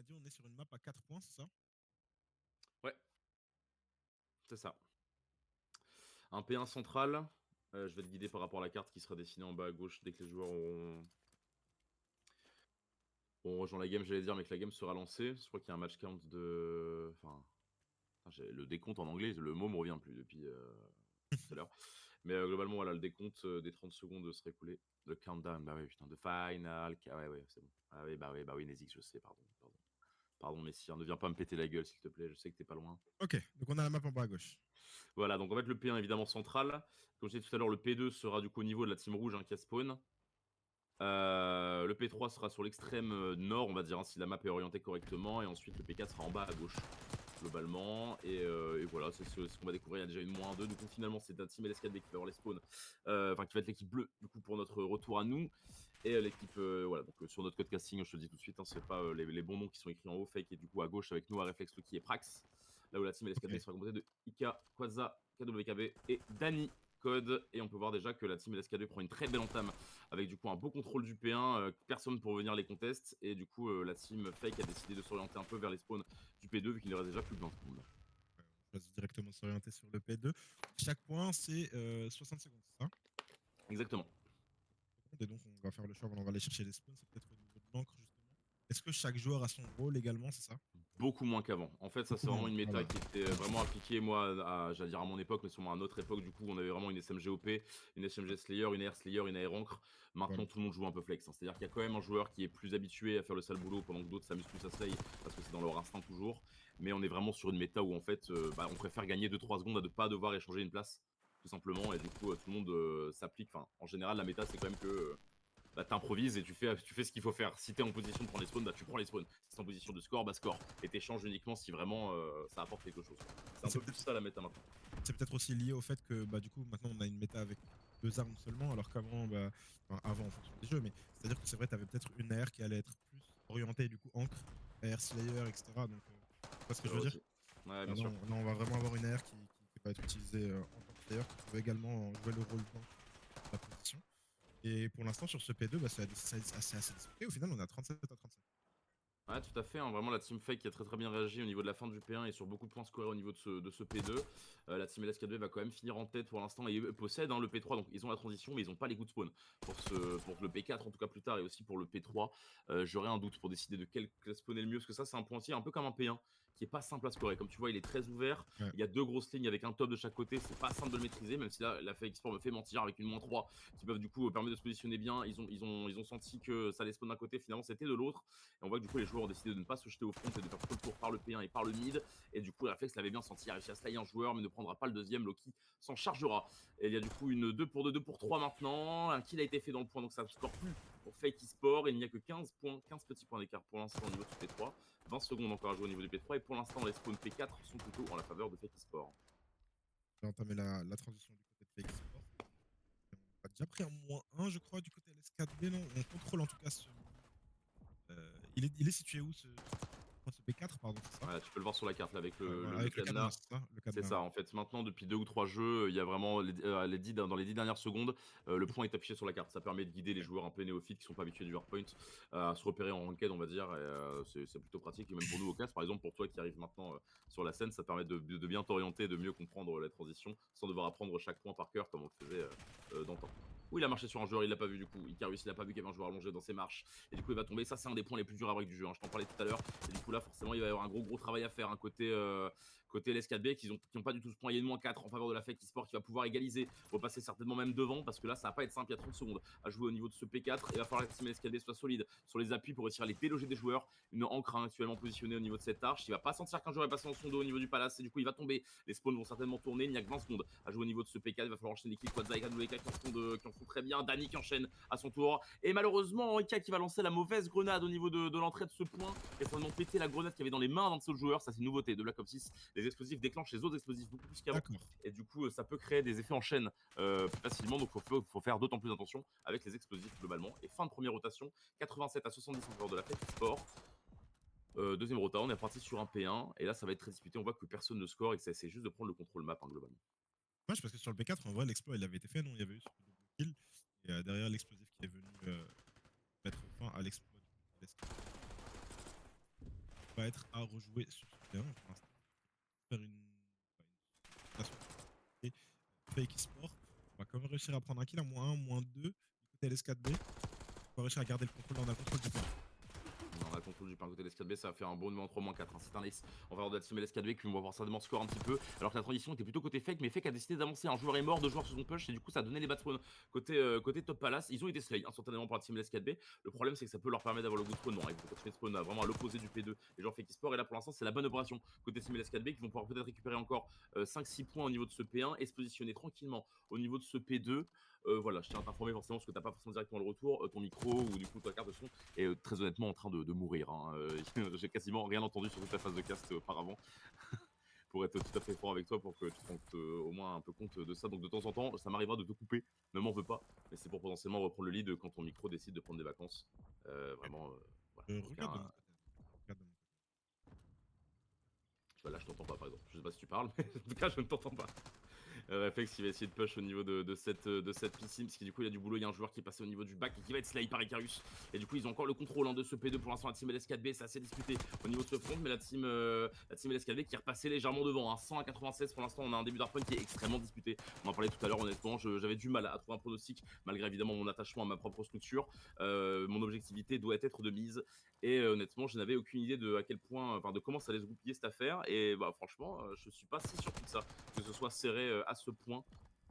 m'as dit on est sur une map à 4 points, c'est ça? Ouais, c'est ça. Un P1 central. Je vais te guider par rapport à la carte qui sera dessinée en bas à gauche dès que les joueurs auront rejoint la game, j'allais dire, mais que la game sera lancée. Je crois qu'il y a un match count de. Enfin, j'ai le décompte en anglais, le mot me revient plus depuis tout à l'heure. Mais globalement, voilà, le décompte des 30 secondes serait écoulé. Le countdown, bah oui, putain, de final. Ouais, c'est bon. Ah oui, bah oui, Nezix, je sais, pardon. Pardon, Messire, ne viens pas me péter la gueule, s'il te plaît, je sais que t'es pas loin. Ok, donc on a la map en bas à gauche. Voilà, donc en fait, le P1 évidemment central. Comme je disais tout à l'heure, le P2 sera du coup au niveau de la team rouge qui a spawn. Le P3 sera sur l'extrême nord, on va dire, si la map est orientée correctement. Et ensuite, le P4 sera en bas à gauche, globalement. Et voilà, c'est ce qu'on va découvrir. Il y a déjà une -2. Du coup, finalement, c'est un team LS4B qui va avoir les spawns. Enfin, qui va être l'équipe bleue, du coup, pour notre retour à nous. Et l'équipe, voilà, donc sur notre code casting, je te le dis tout de suite, c'est pas les bons noms qui sont écrits en haut, Fake et du coup à gauche avec nous, à Reflex, Lucky et Prax. Là où la team LS4B sera composée de Ika, Quaza, KWKB et Dani Code. Et on peut voir déjà que la team LS4B prend une très belle entame avec du coup un beau contrôle du P1, personne pour venir les contests. Et du coup, la team Fake a décidé de s'orienter un peu vers les spawns du P2 vu qu'il ne reste déjà plus de 20 secondes. On choisit directement de s'orienter sur le P2. Chaque point, c'est 60 secondes, c'est ça? Exactement. Et donc, on va faire le choix, on va aller chercher les spawns, c'est peut-être au niveau de l'encre, justement. Est-ce que chaque joueur a son rôle également, c'est ça? Beaucoup moins qu'avant. En fait, ça, c'est Beaucoup vraiment moins, une méta voilà. qui était vraiment appliquée, moi, j'allais dire à mon époque, mais sûrement à notre époque. Du coup, on avait vraiment une SMG OP, une SMG Slayer, une AR Slayer, une AR Encre. Maintenant, Voilà. tout le monde joue un peu flex. C'est-à-dire qu'il y a quand même un joueur qui est plus habitué à faire le sale boulot pendant que d'autres s'amusent plus à slay parce que c'est dans leur instinct toujours. Mais on est vraiment sur une méta où, en fait, on préfère gagner 2-3 secondes à ne pas devoir échanger une place, tout simplement. Et du coup, tout le monde s'applique. Enfin, en général, la méta, c'est quand même que t'improvises et tu fais ce qu'il faut faire. Si t'es en position de prendre les spawns, tu prends les spawns. Si t'es en position de score, score. Et t'échanges uniquement si vraiment ça apporte quelque chose. C'est un peu plus ça la méta maintenant. C'est peut-être aussi lié au fait que du coup maintenant on a une méta avec 2 armes seulement, alors qu'avant, avant en fonction des jeux, mais c'est-à-dire que c'est vrai, tu avais peut-être une AR qui allait être plus orientée du coup encre, AR Slayer, etc. Donc, tu vois ce que je veux dire? Aussi. Ouais, bien Là, sûr. on va vraiment avoir une AR qui va être utilisée en tant que Slayer, qui peut également jouer le rôle d'encre dans la position. Et pour l'instant, sur ce P2, c'est assez disputé. Au final, on est à 37-37. Ouais, tout à fait. Vraiment, la team Fake qui a très bien réagi au niveau de la fin du P1 et sur beaucoup de points scorés au niveau de ce P2. La team LSK2 va quand même finir en tête pour l'instant et possède le P3. Donc, ils ont la transition, mais ils n'ont pas les coups de spawn. Pour le P4, en tout cas plus tard, et aussi pour le P3, j'aurais un doute pour décider de quel spawner le mieux. Parce que ça, c'est un pointier un peu comme un P1 qui est pas simple à scorer. Comme tu vois, il est très ouvert. Ouais. Il y a 2 grosses lignes avec un top de chaque côté. C'est pas simple de le maîtriser, même si là, la Fake Sport me fait mentir avec une -3 qui peuvent du coup permettre de se positionner bien. Ils ont senti que ça allait spawn d'un côté. Finalement, c'était de l'autre. Et on voit que du coup, les joueurs ont décidé de ne pas se jeter au front et de faire tout le tour par le P1 et par le mid. Et du coup, Reflex l'avait bien senti. Il a réussi à slayer un joueur, mais ne prendra pas le deuxième. Loki s'en chargera. Et il y a du coup une 2 pour 2, 2 pour 3 maintenant. Un kill a été fait dans le point, donc ça ne score plus pour Fake eSport. Il n'y a que 15 petits points d'écart pour l'instant au niveau du P3. 20 secondes encore à jouer au niveau du P3. Et pour l'instant, les spawns P4 sont plutôt en la faveur de Fake eSport. On va entamer la transition du côté de Fake Sport. On a déjà pris un -1, je crois, du côté LS4B. Non, on contrôle en tout cas ce. Il est situé où ce P4, pardon, c'est ça? Voilà, tu peux le voir sur la carte là, avec le Avec le cadenas, cadenas. c'est ça? Le C'est cadenas. ça, en fait. Maintenant, depuis 2 ou 3 jeux, il y a vraiment dans les 10 dernières secondes, le point est affiché sur la carte. Ça permet de guider les Ok. joueurs un peu néophytes qui sont pas habitués du hardpoint à se repérer en ranked, on va dire. Et c'est plutôt pratique. Et même pour nous au casse, par exemple, pour toi qui arrive maintenant sur la scène, ça permet de bien t'orienter, de mieux comprendre la transition sans devoir apprendre chaque point par cœur comme on le faisait dans le temps. Oui, il a marché sur un joueur, il l'a pas vu du coup. Icarus, il a pas vu qu'il y avait un joueur allongé dans ses marches. Et du coup, il va tomber. Ça, c'est un des points les plus durs à break du jeu. Je t'en parlais tout à l'heure. Et du coup, là, forcément, il va y avoir un gros travail à faire. Côté LS4B qui ont pas du tout ce point. Il y a une -4 en faveur de la Fake eSport qui va pouvoir égaliser, repasser certainement même devant parce que là ça va pas être simple. Il y a 30 secondes à jouer au niveau de ce P4 et il va falloir que la team LS4B soit solide sur les appuis pour réussir à les déloger des joueurs. Une encre actuellement positionnée au niveau de cette arche. Il va pas sentir qu'un joueur est passé en son dos au niveau du palace et du coup il va tomber. Les spawns vont certainement tourner. Il n'y a que 20 secondes à jouer au niveau de ce P4. Il va falloir enchaîner l'équipe Quadza et KWK qui en font très bien. Dani qui enchaîne à son tour. Et malheureusement, Ika qui va lancer la mauvaise grenade au niveau de l'entrée de ce point. Et finalement péter la grenade qu'il y avait dans les mains d'un de ce joueur. Ça, c'est une nouveauté de Black Ops 6. Les explosifs déclenchent les autres explosifs beaucoup plus qu'avant. D'accord. Et du coup, ça peut créer des effets en chaîne plus facilement. Donc, il faut faire d'autant plus attention avec les explosifs globalement. Et fin de première rotation, 87 à 70 en faveur de la Fake Sport. Deuxième rota, on est parti sur un P1. Et là, ça va être très disputé. On voit que personne ne score et que c'est juste de prendre le contrôle map globalement. Moi, parce que sur le P4, en vrai, l'exploit, il avait été fait, non? Il y avait eu ce double kill. Et derrière, l'explosif qui est venu mettre fin à l'exploit du côté de l'Escape. va être à rejouer sur ce terrain pour l'instant. Faire une station et Fake Sport. On va quand même réussir à prendre un kill à -1, -2 du côté LS4B. On va réussir à garder le contrôle, là on a le contrôle du point. On a contrôle du pain côté de l'S4B, ça va faire un bon numéro 3-4. Hein. C'est un ace en faveur de la team LS4B qui va forcément score un petit peu. Alors que la transition était plutôt côté Fake, mais Fake a décidé d'avancer. Un joueur est mort, deux joueurs se sont push et du coup ça a donné les bad spawn côté Top Palace. Ils ont été slay instantanément par la team LS4B. Le problème c'est que ça peut leur permettre d'avoir le good spawn. Non, ils vont continuer de spawn vraiment à l'opposé du P2 et genre Fake Sport. Et là pour l'instant c'est la bonne opération côté team LS4B qui vont pouvoir peut-être récupérer encore 5-6 points au niveau de ce P1 et se positionner tranquillement au niveau de ce P2. Voilà, je tiens à t'informer forcément parce que t'as pas forcément directement le retour, ton micro ou du coup ta carte de son est très honnêtement en train de mourir. Hein. J'ai quasiment rien entendu sur toute la phase de cast auparavant. Pour être tout à fait franc avec toi, pour que tu te rendes au moins un peu compte de ça. Donc de temps en temps, ça m'arrivera de te couper, ne m'en veux pas. Mais c'est pour potentiellement reprendre le lead quand ton micro décide de prendre des vacances. Vraiment, voilà. Donc Regarde de mon côté. Regarde de mon côté. bah là, je t'entends pas par exemple. Je sais pas si tu parles, mais en tout cas, je ne t'entends pas. Réflexe qui va essayer de push au niveau de cette piscine, parce que du coup il y a du boulot, il y a un joueur qui est passé au niveau du bac et qui va être slay par Icarus. Et du coup ils ont encore le contrôle de ce P2 pour l'instant, la team LS4B, c'est assez disputé au niveau de ce front, mais la team LS4B qui est repassée légèrement devant, hein, 100 à 96 pour l'instant, on a un début d'hardpoint qui est extrêmement disputé. On en parlait tout à l'heure, honnêtement, j'avais du mal à trouver un pronostic, malgré évidemment mon attachement à ma propre structure. Mon objectivité doit être de mise. Et honnêtement, je n'avais aucune idée de à quel point, enfin de comment ça allait se goupiller cette affaire. Et bah franchement, je suis pas si surpris que ça, que ce soit serré à ce point.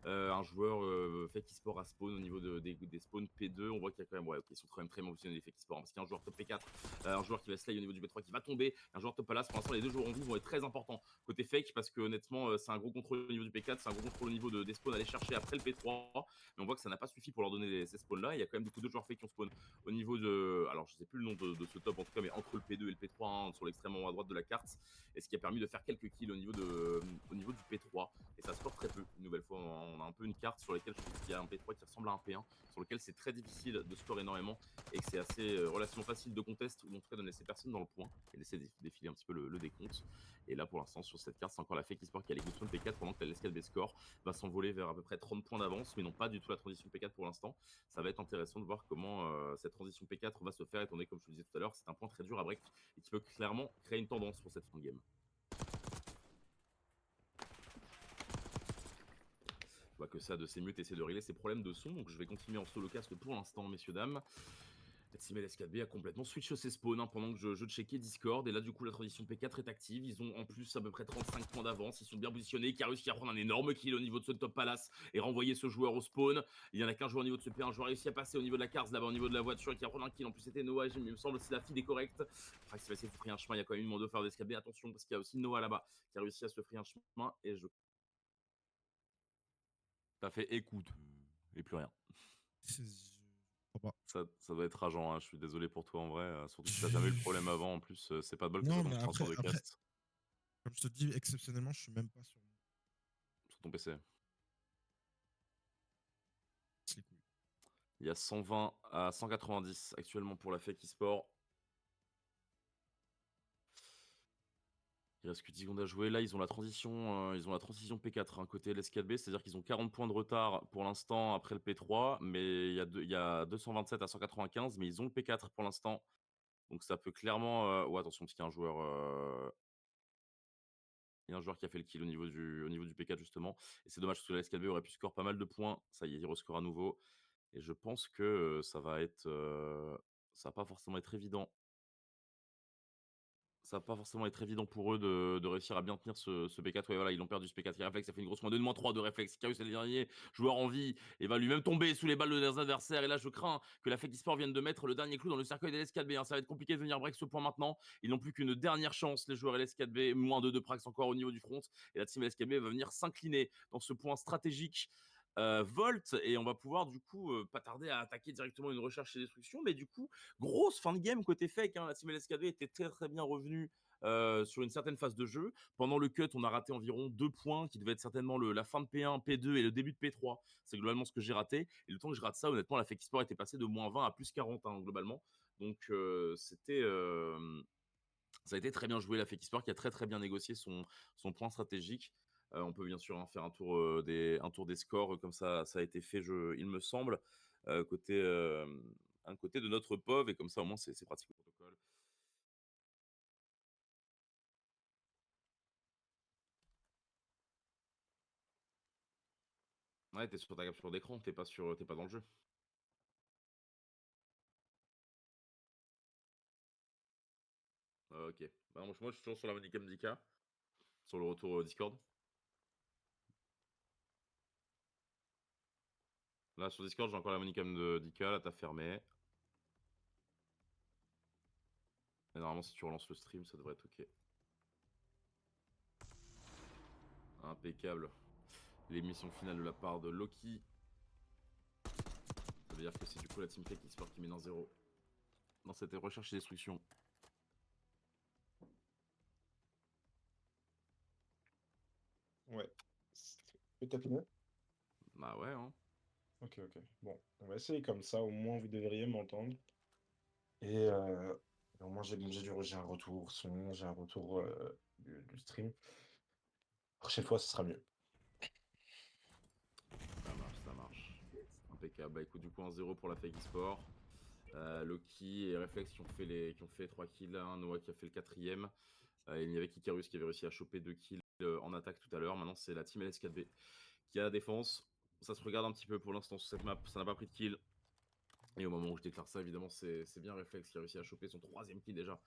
Un joueur Fake Sport à spawn au niveau des spawns P2, on voit qu'il y a quand même, ouais, ok, ils sont quand même très bien positionnés les Fake Sport, hein, parce qu'il y a un joueur top P4, un joueur qui va slay au niveau du B3 qui va tomber, un joueur top Palace. Pour l'instant, les deux joueurs en vie vont être très importants côté Fake, parce que honnêtement, c'est un gros contrôle au niveau du P4, c'est un gros contrôle au niveau des spawns à aller chercher après le P3, mais on voit que ça n'a pas suffi pour leur donner ces spawns là. Il y a quand même du coup deux joueurs Fake qui ont spawn au niveau de, alors je sais plus le nom de ce top en tout cas, mais entre le P2 et le P3, hein, sur l'extrême à droite de la carte, et ce qui a permis de faire quelques kills au niveau du P3. Et ça score très peu. Une nouvelle fois, on a un peu une carte sur laquelle je trouve qu'il y a un P3 qui ressemble à un P1, sur lequel c'est très difficile de score énormément et que c'est assez relativement facile de contest, ou en tout cas de laisser personne dans le point et laisser défiler un petit peu le décompte. Et là, pour l'instant, sur cette carte, c'est encore la Fake Esport qui a les good P4 pendant que la LS4B score va s'envoler vers à peu près 30 points d'avance, mais non pas du tout la transition P4 pour l'instant. Ça va être intéressant de voir comment cette transition P4 va se faire, étant donné, comme je te le disais tout à l'heure, c'est un point très dur à break et qui peut clairement créer une tendance pour cette fin de game. Je vois que ça de ses mutes essaie de régler ses problèmes de son, donc je vais continuer en solo cast pour l'instant, messieurs dames. La team LS4B a complètement switché ses spawns, hein, pendant que je checkais Discord, et là du coup la transition P4 est active, ils ont en plus à peu près 35 points d'avance, ils sont bien positionnés, qui a réussi à prendre un énorme kill au niveau de ce top palace et renvoyer ce joueur au spawn. Il y en a qu'un joueur au niveau de ce P1, un joueur a réussi à passer au niveau de la carte là-bas, au niveau de la voiture, qui a prendre un kill, en plus c'était Noah, il me semble si la feed est correcte. Enfin, il va essayer de se frayer un chemin, il y a quand même une moins de faire d'SKB, attention parce qu'il y a aussi Noah là-bas qui a réussi à se frayer un chemin, et je... T'as fait écoute, et plus rien. Je crois pas. Ça doit être rageant, hein. Je suis désolé pour toi en vrai, surtout que t'as jamais eu le problème avant. En plus, c'est pas de bol que ça Non, tombe mais sur un après, sort de après, cast comme je te dis, exceptionnellement, je suis même pas sur mon sur ton PC. les couilles. Il y a 120 à 190 actuellement pour la Fake eSport. Il reste que 10 secondes à jouer. Là, ils ont la transition P4, hein, côté LS4B, c'est-à-dire qu'ils ont 40 points de retard pour l'instant après le P3, mais il y a 227 à 195, mais ils ont le P4 pour l'instant. Donc ça peut clairement. Oh, attention, parce qu'il y a un joueur. Il y a un joueur qui a fait le kill au niveau du P4 justement. Et c'est dommage parce que la LS4B aurait pu score pas mal de points. Ça y est, il rescore à nouveau. Et je pense que ça va pas forcément être évident. Ça va pas forcément être évident pour eux de réussir à bien tenir ce P4. Ouais, voilà, ils ont perdu ce P4. Réflexe, ça fait une grosse moins 2, moins 3 de réflexe. Karius est le dernier joueur en vie et va lui-même tomber sous les balles de leurs adversaires. Et là, je crains que la Fake Esport vienne de mettre le dernier clou dans le cercueil des LS4B. Hein. Ça va être compliqué de venir break ce point maintenant. Ils n'ont plus qu'une dernière chance, les joueurs LS4B. Moins 2 de Prax encore au niveau du front. Et la team LS4B va venir s'incliner dans ce point stratégique. Volt, et on va pouvoir du coup pas tarder à attaquer directement une recherche et destruction, mais du coup grosse fin de game côté Fake, hein. La team LS4B était très très bien revenue sur une certaine phase de jeu. Pendant le cut, on a raté environ 2 points qui devaient être certainement la fin de P1, P2 et le début de P3. C'est globalement ce que j'ai raté. Et le temps que je rate ça, honnêtement, la Fake Sport était passée de moins 20 à plus 40, hein, globalement. Donc ça a été très bien joué, la Fake Sport qui a très très bien négocié son point stratégique. On peut bien sûr, hein, faire un tour des scores, comme ça a été fait, il me semble, côté, un côté de notre POV, et comme ça au moins c'est pratique au protocole. Ouais, t'es sur ta capture d'écran, t'es pas dans le jeu. Ok. Bah, moi, je suis toujours sur la manicam d'Ika, sur le retour Discord. Là, sur Discord, j'ai encore la manicam d'Ika, là, t'as fermé. Et normalement, si tu relances le stream, ça devrait être ok. Impeccable. L'émission finale de la part de Loki. Ça veut dire que c'est du coup la team Fake Esport qui mène 1-0 dans cette recherche et destruction. Ouais. Peut-être mieux. Bah ouais, hein. Ok, ok. Bon, on va essayer comme ça, au moins vous devriez m'entendre. Et au moins j'ai un retour son, j'ai un retour du stream. Prochaine fois, ce sera mieux. Ça marche, ça marche. Impeccable. Bah écoute, du coup, 1-0 pour la Fake Esport. Loki et Reflex qui ont fait les 3 kills. Hein. Noah qui a fait le 4ème. Il y avait Kikarus qui avait réussi à choper 2 kills en attaque tout à l'heure. Maintenant, c'est la team LS4B qui a la défense. Ça se regarde un petit peu pour l'instant sur cette map. Ça n'a pas pris de kill. Et au moment où je déclare ça, évidemment, c'est bien Reflex qui a réussi à choper son 3ème kill déjà.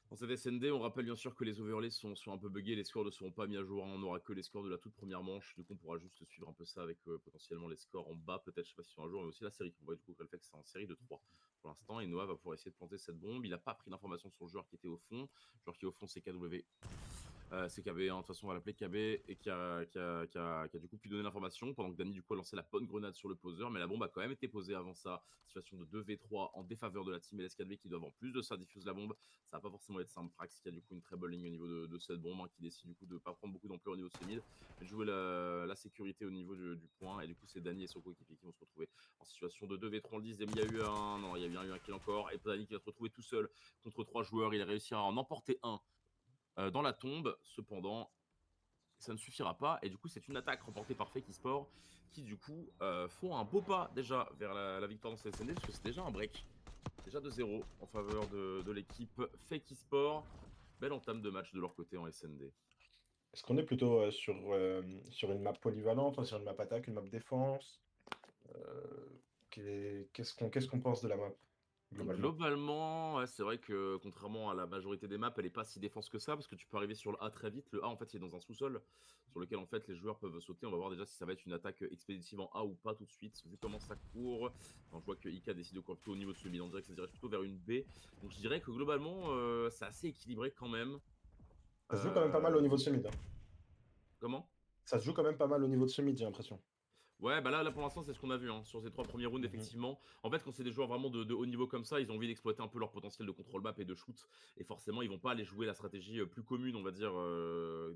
Dans cette SND, on rappelle bien sûr que les overlays sont un peu buggés, les scores ne seront pas mis à jour, hein. On n'aura que les scores de la toute première manche, du coup on pourra juste suivre un peu ça avec potentiellement les scores en bas, peut-être, je sais pas si sur un jour, mais aussi la série. On voit du coup que Reflex c'est en série de 3 pour l'instant, et Noah va pouvoir essayer de planter cette bombe. Il n'a pas pris d'informations sur le joueur qui était au fond, le joueur qui est au fond c'est KW. C'est KB, hein. De toute façon, on va l'appeler KB, et qui a du coup pu donner l'information pendant que Danny du coup a lancé la bonne grenade sur le poseur, mais la bombe a quand même été posée avant ça. Situation de 2v3 en défaveur de la team LS4B qui doivent en plus de ça diffuse la bombe. Ça va pas forcément être simple. Prax qui a du coup une très bonne ligne au niveau de cette bombe, hein, qui décide du coup de pas prendre beaucoup d'ampleur au niveau de ses mid, mais de jouer la sécurité au niveau du point. Et du coup, c'est Danny et son coéquipier qui vont se retrouver en situation de 2v3 en le 10. Il y a eu un, non, il y a bien eu un kill encore. Et Danny qui va se retrouver tout seul contre 3 joueurs. Il a réussi à en emporter un dans la tombe. Cependant, ça ne suffira pas, et du coup c'est une attaque remportée par Fake Esport qui du coup font un beau pas déjà vers la victoire dans cette SND, parce que c'est déjà un break, déjà 2-0 en faveur de l'équipe Fake Esport. Belle entame de match de leur côté en SND. Est-ce qu'on est plutôt sur une map polyvalente, ou sur une map attaque, une map défense? Qu'est-ce qu'on pense de la map, globalement? Globalement, ouais, c'est vrai que contrairement à la majorité des maps, elle est pas si défense que ça, parce que tu peux arriver sur le A très vite. Le A, en fait, il est dans un sous-sol sur lequel en fait les joueurs peuvent sauter. On va voir déjà si ça va être une attaque expéditive en A ou pas tout de suite, vu comment ça court. Enfin, je vois que Ika décide de courir plutôt au niveau de ce mid. On dirait que ça dirige plutôt vers une B. Donc je dirais que globalement, c'est assez équilibré quand même. Ça se joue quand même pas mal au niveau de ce mid, hein. Comment? Ça se joue quand même pas mal au niveau de ce mid, j'ai l'impression. Ouais, bah là pour l'instant, c'est ce qu'on a vu, hein, sur ces 3 premiers rounds, Mhm. effectivement. En fait, quand c'est des joueurs vraiment de haut niveau comme ça, ils ont envie d'exploiter un peu leur potentiel de contrôle map et de shoot. Et forcément, ils vont pas aller jouer la stratégie plus commune, on va dire,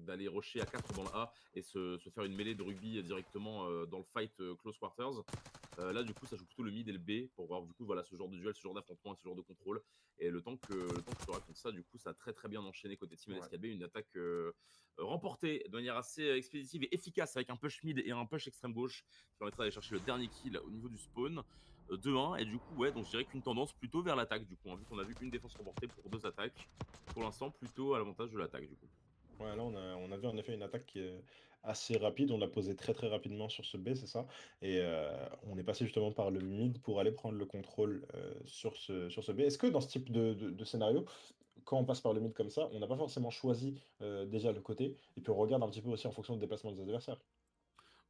d'aller rusher à 4 dans le A et se faire une mêlée de rugby directement dans le fight close quarters. Là, du coup, ça joue plutôt le mid et le B pour voir du coup voilà ce genre de duel, ce genre d'affrontement et ce genre de contrôle. Et le temps que je te raconte ça, du coup, ça a très très bien enchaîné côté Team Ouais. LSKB, une attaque remportée de manière assez expéditive et efficace avec un push mid et un push extrême gauche qui permettra d'aller chercher le dernier kill au niveau du spawn. 2-1, et du coup ouais, donc je dirais qu'une tendance plutôt vers l'attaque du coup, hein, vu qu'on a vu une défense remportée pour 2 attaques. Pour l'instant, plutôt à l'avantage de l'attaque du coup. Ouais, là, on a vu en effet une attaque qui est assez rapide. On l'a posée très très rapidement sur ce B, c'est ça. Et on est passé justement par le mid pour aller prendre le contrôle sur ce B. Est-ce que dans ce type de scénario, quand on passe par le mid comme ça, on n'a pas forcément choisi déjà le côté, et puis on regarde un petit peu aussi en fonction du déplacement des adversaires?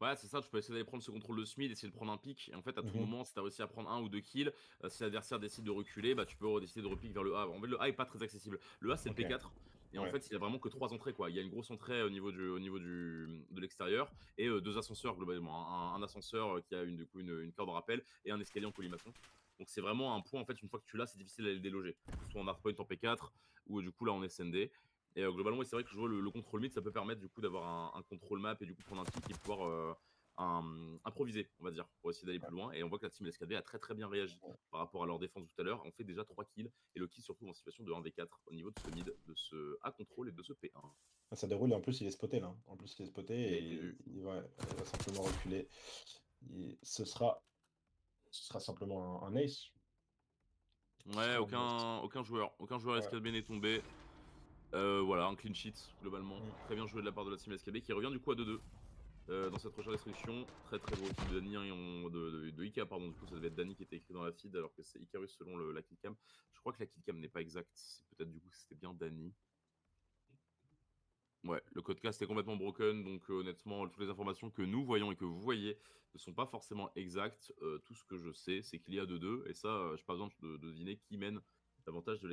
Ouais, c'est ça, tu peux essayer d'aller prendre ce contrôle de Smith, essayer de prendre un pic. Et en fait, à tout Mhm. moment, si tu as réussi à prendre un ou deux kills, si l'adversaire décide de reculer, bah, tu peux décider de repique vers le A. En fait, le A est pas très accessible. Le A, c'est le Ok, P4. Et en ouais. fait, il y a vraiment que 3 entrées, quoi. Il y a une grosse entrée de l'extérieur et 2 ascenseurs, globalement. Un ascenseur qui a du coup, une corde de rappel et un escalier en colimaçon. Donc, c'est vraiment un point, en fait, une fois que tu l'as, c'est difficile d'aller le déloger. Soit en hardpoint en P4 ou du coup, là, en SND. Et globalement, oui, c'est vrai que jouer le contrôle mid, ça peut permettre du coup d'avoir un contrôle map et du coup prendre un pic et pouvoir improviser, on va dire, pour essayer d'aller plus loin. Et on voit que la team LSKB a très très bien réagi par rapport à leur défense tout à l'heure. On fait déjà 3 kills et Loki se retrouve en situation de 1v4 au niveau de ce mid, de ce A contrôle et de ce P1. Ah, ça déroule, et en plus il est spoté là, hein. En plus il est spoté Il a été et vu. il va simplement reculer. Ce sera simplement un ace. Ce Ouais, sera un ace. aucun joueur Ouais. LSKB n'est tombé. Voilà, un clean sheet globalement. Mm. Très bien joué de la part de la team LSKB qui revient du coup à 2-2. dans cette recherche d'instruction. Très très beau kill de Dani, hein, de Ika, pardon. Du coup, ça devait être Dani qui était écrit dans la feed, alors que c'est Icarus selon la killcam. Je crois que la killcam n'est pas exacte. C'est peut-être du coup c'était bien Dani. Ouais, le codecast est complètement broken, donc honnêtement, toutes les informations que nous voyons et que vous voyez ne sont pas forcément exactes. Tout ce que je sais, c'est qu'il y a 2-2, et ça, j'ai pas besoin de deviner qui mène davantage de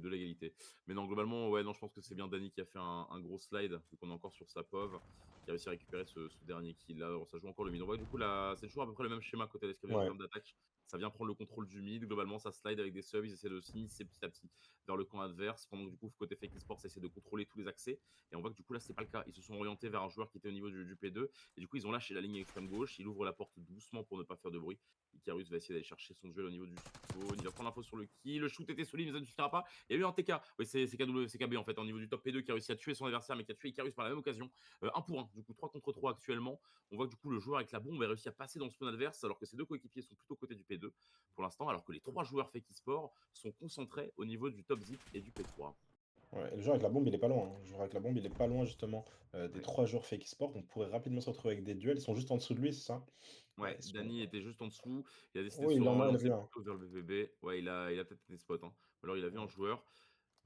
l'égalité. Mais non, globalement, ouais, non, je pense que c'est bien Dani qui a fait un gros slide, vu qu'on est encore sur sa POV, qui a réussi à récupérer ce dernier kill. Là, ça joue encore le mid. On voit du coup, là, c'est toujours à peu près le même schéma côté l'escalier en Ouais. termes d'attaque. Ça vient prendre le contrôle du mid. Globalement, ça slide avec des subs. Ils essaient de s'initier petit à petit vers le camp adverse. Pendant que du coup, côté Fake Esports, ça essaie de contrôler tous les accès. Et on voit que du coup là c'est pas le cas. Ils se sont orientés vers un joueur qui était au niveau du P2 et du coup ils ont lâché la ligne extrême gauche. Il ouvre la porte doucement pour ne pas faire de bruit. Icarus va essayer d'aller chercher son duel au niveau du spawn. Il va prendre l'info sur le kill. Le shoot était solide mais ça ne suffira pas. Il y a eu un TK. Oui c'est KB en fait au niveau du top P2 qui a réussi à tuer son adversaire mais qui a tué Icarus par la même occasion. 1 pour 1. Du coup 3 contre 3 actuellement. On voit que du coup le joueur avec la bombe a réussi à passer dans le spawn adverse alors que ses deux coéquipiers sont plutôt côté du P2 pour l'instant alors que les 3 joueurs Fake Esport sont concentrés au niveau du top zip et du P3. Ouais, et le joueur avec la bombe, il est pas loin, hein. Le joueur avec la bombe, il est pas loin justement des Ouais. 3 joueurs Fake Sport. On pourrait rapidement se retrouver avec des duels. Ils sont juste en dessous de lui, c'est ça? Ouais, Ils sont... Dany était juste en dessous. Il a décidé de Oui, se il en a relancer vu un. plutôt vers le BVB. Ouais, il a peut-être été spot, hein. Ou alors il a vu un Ouais. joueur.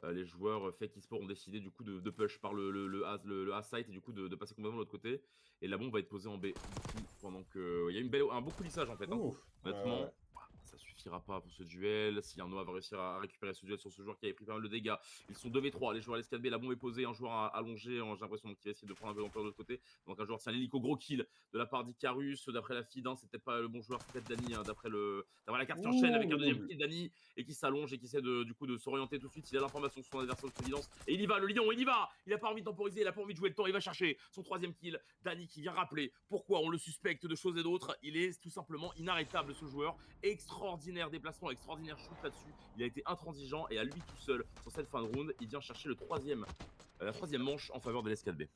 Les joueurs Fake Esport ont décidé du coup de push par le A site et du coup de passer complètement de l'autre côté. Et la bombe va être posée en B. Du coup, pendant que. Il y a un beau coulissage en fait, hein. Ouf. Ouais, ouais, ouais. Honnêtement, ça suffira pas pour ce duel. Si un Noah va réussir à récupérer ce duel sur ce joueur qui avait pris pas mal de dégâts, ils sont 2v3. Les joueurs LS4B, la bombe est posée. Un joueur allongé. J'ai l'impression qu'il va essayer de prendre un peu d'ampleur de l'autre côté. Donc un joueur tient l'hélico, gros kill de la part d'Icarus. D'après la feed, hein, c'est peut-être pas le bon joueur, c'est peut-être Dany. Hein, d'après la carte qui enchaîne Ouh, avec un le deuxième double. kill, Dany, et qui s'allonge et qui essaie du coup de s'orienter tout de suite. Il a l'information sur son adversaire de présidence et il y va, le lion, il y va. Il a pas envie de temporiser, il a pas envie de jouer le temps. Il va chercher son 3ème kill. Dany qui vient rappeler pourquoi on le suspecte de choses et d'autres. Il est tout simplement inarrêtable ce joueur. Extraordinaire déplacement, extraordinaire shoot là-dessus. Il a été intransigeant et à lui tout seul sur cette fin de round, il vient chercher la troisième manche en faveur de l'S4B.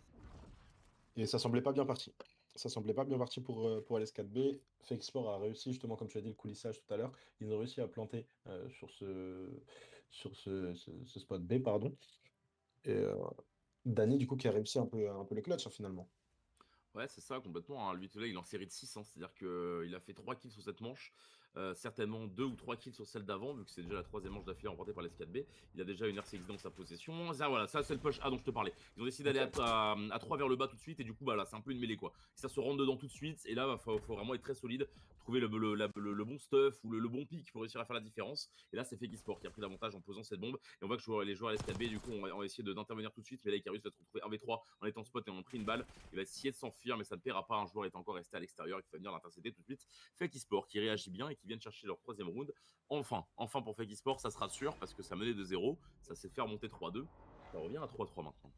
Et ça semblait pas bien parti. Ça semblait pas bien parti pour LS4B. Fake Sport a réussi, justement, comme tu as dit, le coulissage tout à l'heure. Ils ont réussi à planter sur ce spot B, pardon. Et Dany, du coup, qui a réussi un peu le clutch, hein, finalement. Ouais, c'est ça, complètement. Hein. Lui, là, il est en série de 6, hein, c'est-à-dire qu'il a fait 3 kills sur cette manche, certainement 2 ou 3 kills sur celle d'avant, vu que c'est déjà la 3ème manche d'affilée remportée par les 4B. Il a déjà une RCX dans sa possession. Ça, voilà, ça, c'est le push A dont je te parlais. Ils ont décidé d'aller Ok. à 3 vers le bas tout de suite, et du coup, bah là, c'est un peu une mêlée, quoi. Ça se rentre dedans tout de suite, et là, il faut vraiment être très solide, trouver le bon stuff ou le bon pic pour réussir à faire la différence. Et là, c'est Fake Esport qui a pris l'avantage en posant cette bombe, et on voit que les joueurs LS4B, du coup, ont essayé d'intervenir tout de suite, mais là, Icarus va se retrouver 1v3 en étant spot et en pris une balle. Il va essayer de s'enfuir, mais ça ne paiera pas. Un joueur est encore resté à l'extérieur et qui va venir l'intercepter tout de suite. Fake Esport qui réagit bien et qui vient de chercher leur 3ème round. Enfin pour Fake Esport, ça se rassure parce que ça menait de 0. Ça s'est fait remonter 3-2. Ça revient à 3-3 maintenant.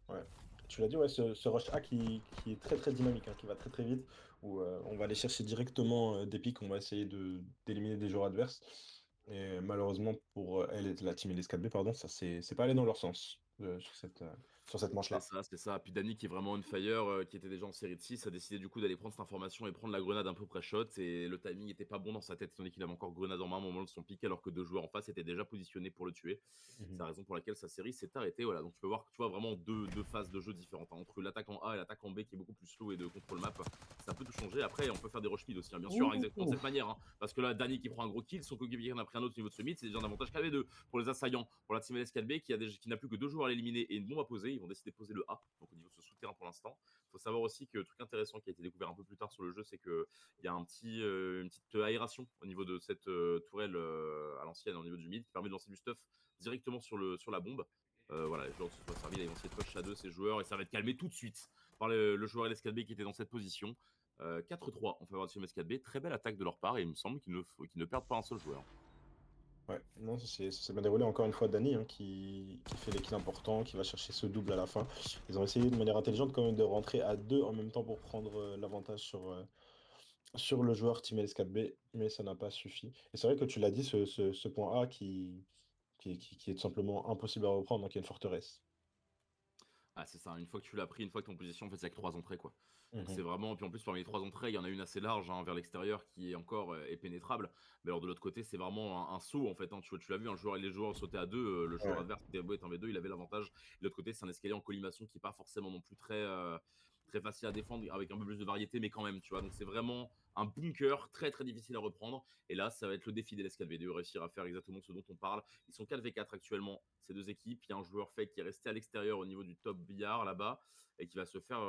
Ouais. Tu l'as dit, ouais, ce rush A qui est très très dynamique, hein, qui va très très vite, où on va aller chercher directement des pics, on va essayer d'éliminer des joueurs adverses. Et malheureusement pour la team LS4B, pardon, ça c'est pas allé dans leur sens sur cette manche-là. C'est ça. Puis Dany qui est vraiment on fire, qui était déjà en série de 6, a décidé du coup d'aller prendre cette information et prendre la grenade un peu pré-shot. Et le timing n'était pas bon dans sa tête, étant donné qu'il avait encore grenade en main au moment de son pic, alors que 2 joueurs en face étaient déjà positionnés pour le tuer. C'est Mhm. la raison pour laquelle sa série s'est arrêtée. Voilà, donc tu peux voir que tu vois vraiment deux phases de jeu différentes, hein, entre l'attaque en A et l'attaque en B qui est beaucoup plus slow et de contrôle map. Ça peut tout changer. Après, on peut faire des rush mid aussi, hein, bien sûr, hein, exactement de Ouh. cette manière. Hein, parce que là, Dany qui prend un gros kill, son coéquipier en a pris un autre au niveau de ce mid, c'est déjà un avantage KV2 pour les assaillants. Pour la team LS4B qui n'a plus que 2 joueurs à l'éliminer et une bombe à poser, ils vont décider de poser le A, donc au niveau de ce souterrain pour l'instant. Il faut savoir aussi que truc intéressant qui a été découvert un peu plus tard sur le jeu, c'est qu'il y a une petite aération au niveau de cette tourelle à l'ancienne, au niveau du mid, qui permet de lancer du stuff directement sur la bombe. Voilà, les joueurs se sont servis, là, ils vont essayer de push à 2 ces joueurs et ça va être calmé tout de suite par le joueur LS4B qui était dans cette position. 4-3 en faveur de Team LS4B, très belle attaque de leur part et il me semble qu'ils ne perdent pas un seul joueur. Ouais, non, ça s'est bien déroulé. Encore une fois, Dany, hein, qui fait les kills importants, qui va chercher ce double à la fin. Ils ont essayé de manière intelligente quand même de rentrer à 2 en même temps pour prendre l'avantage sur le joueur Team LS4B, mais ça n'a pas suffi. Et c'est vrai que tu l'as dit, ce point A qui est tout simplement impossible à reprendre, donc il y a une forteresse. Ah, c'est ça, une fois que tu l'as pris, une fois que t'es en position, en fait, il y a que 3 entrées, quoi. Donc c'est Mhm. vraiment, puis en plus parmi les 3 entrées, il y en a une assez large hein, vers l'extérieur qui est encore est pénétrable. Mais alors de l'autre côté, c'est vraiment un saut en fait. Hein. Tu l'as vu, les joueurs sautaient à 2, le joueur Ouais. adverse qui était beau être en V2, il avait l'avantage. De l'autre côté, c'est un escalier en collimation qui est pas forcément non plus très très facile à défendre avec un peu plus de variété, mais quand même, tu vois. Donc c'est vraiment un bunker très très difficile à reprendre. Et là, ça va être le défi des LSKB de réussir à faire exactement ce dont on parle. Ils sont 4v4 actuellement, ces deux équipes. Il y a un joueur fake qui est resté à l'extérieur au niveau du top billard là-bas et qui va se faire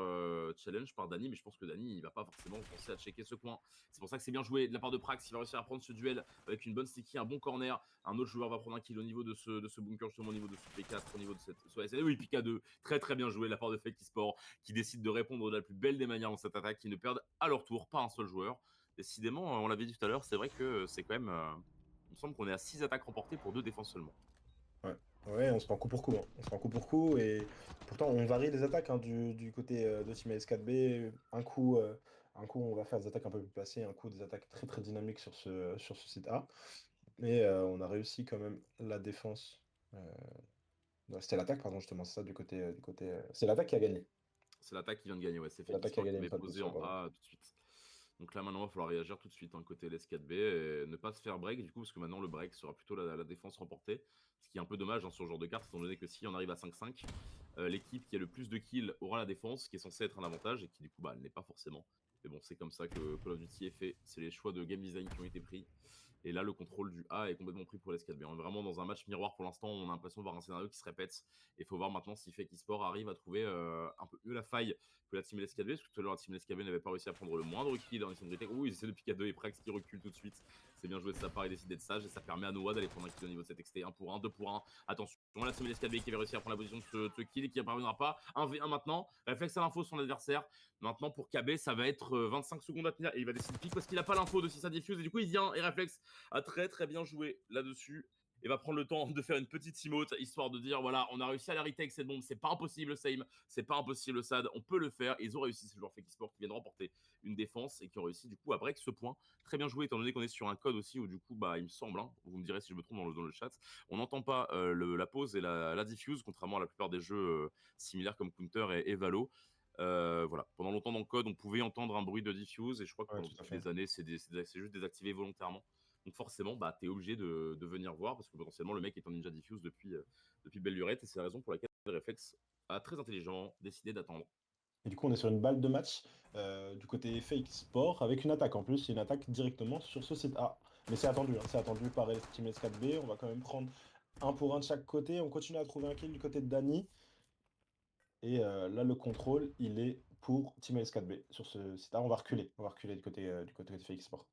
challenge par Dany. Mais je pense que Dany, il va pas forcément penser à checker ce coin. C'est pour ça que c'est bien joué de la part de Prax. Il va réussir à prendre ce duel avec une bonne sticky, un bon corner. Un autre joueur va prendre un kill au niveau de ce bunker, justement au niveau de ce P4, au niveau de cette SLE. Oui, Pika 2, très très bien joué de la part de Fake Sport, qui décide de répondre de la plus belle des manières dans cette attaque, qui ne perdent à leur tour pas un seul joueur. Décidément, on l'avait dit tout à l'heure, c'est vrai que c'est quand même. Il me semble qu'on est à 6 attaques remportées pour 2 défenses seulement. Ouais. Ouais, on se prend coup pour coup, hein. On se prend coup pour coup et pourtant on varie les attaques, hein, du côté de Team LS4B. Un coup, on va faire des attaques un peu plus placées, un coup des attaques très très dynamiques sur ce site A. Mais on a réussi quand même la défense. euh, non, c'était l'attaque, pardon, justement, c'est ça du côté. C'est l'attaque qui a gagné. C'est l'attaque qui vient de gagner, ouais. C'est C'est Fake l'attaque qui a Sport qui gagné une avait fois de plus, posé ouais, en pardon. A tout de suite. Donc là, maintenant, il va falloir réagir tout de suite, hein, côté LS4B, et ne pas se faire break, du coup, parce que maintenant, le break sera plutôt la défense remportée. Ce qui est un peu dommage, hein, sur ce genre de carte, étant donné que si on arrive à 5-5, l'équipe qui a le plus de kills aura la défense, qui est censée être un avantage, et qui, du coup, bah, elle n'est pas forcément. Mais bon, c'est comme ça que Call of Duty est fait. C'est les choix de game design qui ont été pris. Et là, le contrôle du A est complètement pris pour l'S4B. On est vraiment dans un match miroir pour l'instant. On a l'impression de voir un scénario qui se répète. Et il faut voir maintenant si Fake Esport arrive à trouver un peu mieux la faille que la team LSKB. Parce que tout à l'heure, la team LSKB n'avait pas réussi à prendre le moindre kill dans les de retake. Ouh, ils essaient de piquer à 2 et Prax qui recule tout de suite. C'est bien joué de sa part. Il décide d'être sage. Et ça permet à Noah d'aller prendre un kill au niveau de cet XT. 1 pour 1, 2 pour 1. Attention, la team LSKB qui avait réussi à prendre la position de ce kill et qui ne parviendra pas. 1v1 maintenant. Réflexe à l'info sur son adversaire. Maintenant, pour KB, ça va être 25 secondes à tenir. Et il va décider de pique parce qu'il n'a pas l'info de si ça diffuse. Et du coup, il vient et réflexe a très très bien joué là-dessus et va prendre le temps de faire une petite emote histoire de dire voilà, on a réussi à la retake cette bombe, c'est pas impossible Same, c'est pas impossible Sad, on peut le faire. Et ils ont réussi, ces joueurs Fake Sport qui viennent remporter une défense et qui ont réussi du coup à break ce point. Très bien joué étant donné qu'on est sur un code aussi où du coup bah il me semble, hein, vous me direz si je me trompe dans le chat, on n'entend pas la pause et la diffuse contrairement à la plupart des jeux similaires comme Counter et Valo. Voilà. Pendant longtemps dans le code, on pouvait entendre un bruit de diffuse et je crois que Ouais, pendant tout à toutes fait. les années, c'est juste désactivé volontairement. Donc forcément, bah, tu es obligé de venir voir parce que potentiellement, le mec est en ninja diffuse depuis belle lurette et c'est la raison pour laquelle Reflex a très intelligemment décidé d'attendre. Et du coup, on est sur une balle de match du côté Fake Sport avec une attaque en plus. C'est une attaque directement sur ce site A. Mais c'est attendu, hein, c'est attendu par Team S4B. On va quand même prendre un pour un de chaque côté. On continue à trouver un kill du côté de Dany. Et là, le contrôle, il est pour Team S4B sur ce site A. On va reculer. On va reculer du côté de Fake Sport.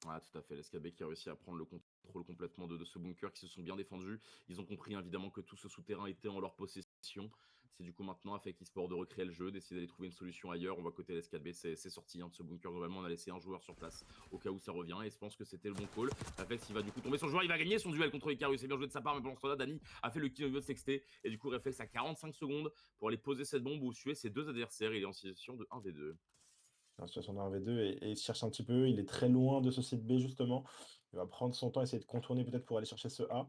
Ah, tout à fait. L'SKB qui a réussi à prendre le contrôle complètement de ce bunker, qui se sont bien défendus. Ils ont compris évidemment que tout ce souterrain était en leur possession. C'est du coup maintenant à Fake Esport de recréer le jeu, d'essayer d'aller trouver une solution ailleurs. On voit côté l'SKB, c'est sorti de ce bunker. Globalement, on a laissé un joueur sur place au cas où ça revient. Et je pense que c'était le bon call. Reflex, il va du coup tomber sur le joueur. Il va gagner son duel contre Icarus. C'est bien joué de sa part, mais pendant ce temps-là, Dany a fait le kill au niveau de Sexté. Et du coup, Reflex a 45 secondes pour aller poser cette bombe ou tuer ses deux adversaires. Il est en situation de 1v2. En situation de 1v2 et il se cherche un petit peu. Il est très loin de ce site B justement. Il va prendre son temps, essayer de contourner peut-être pour aller chercher ce A.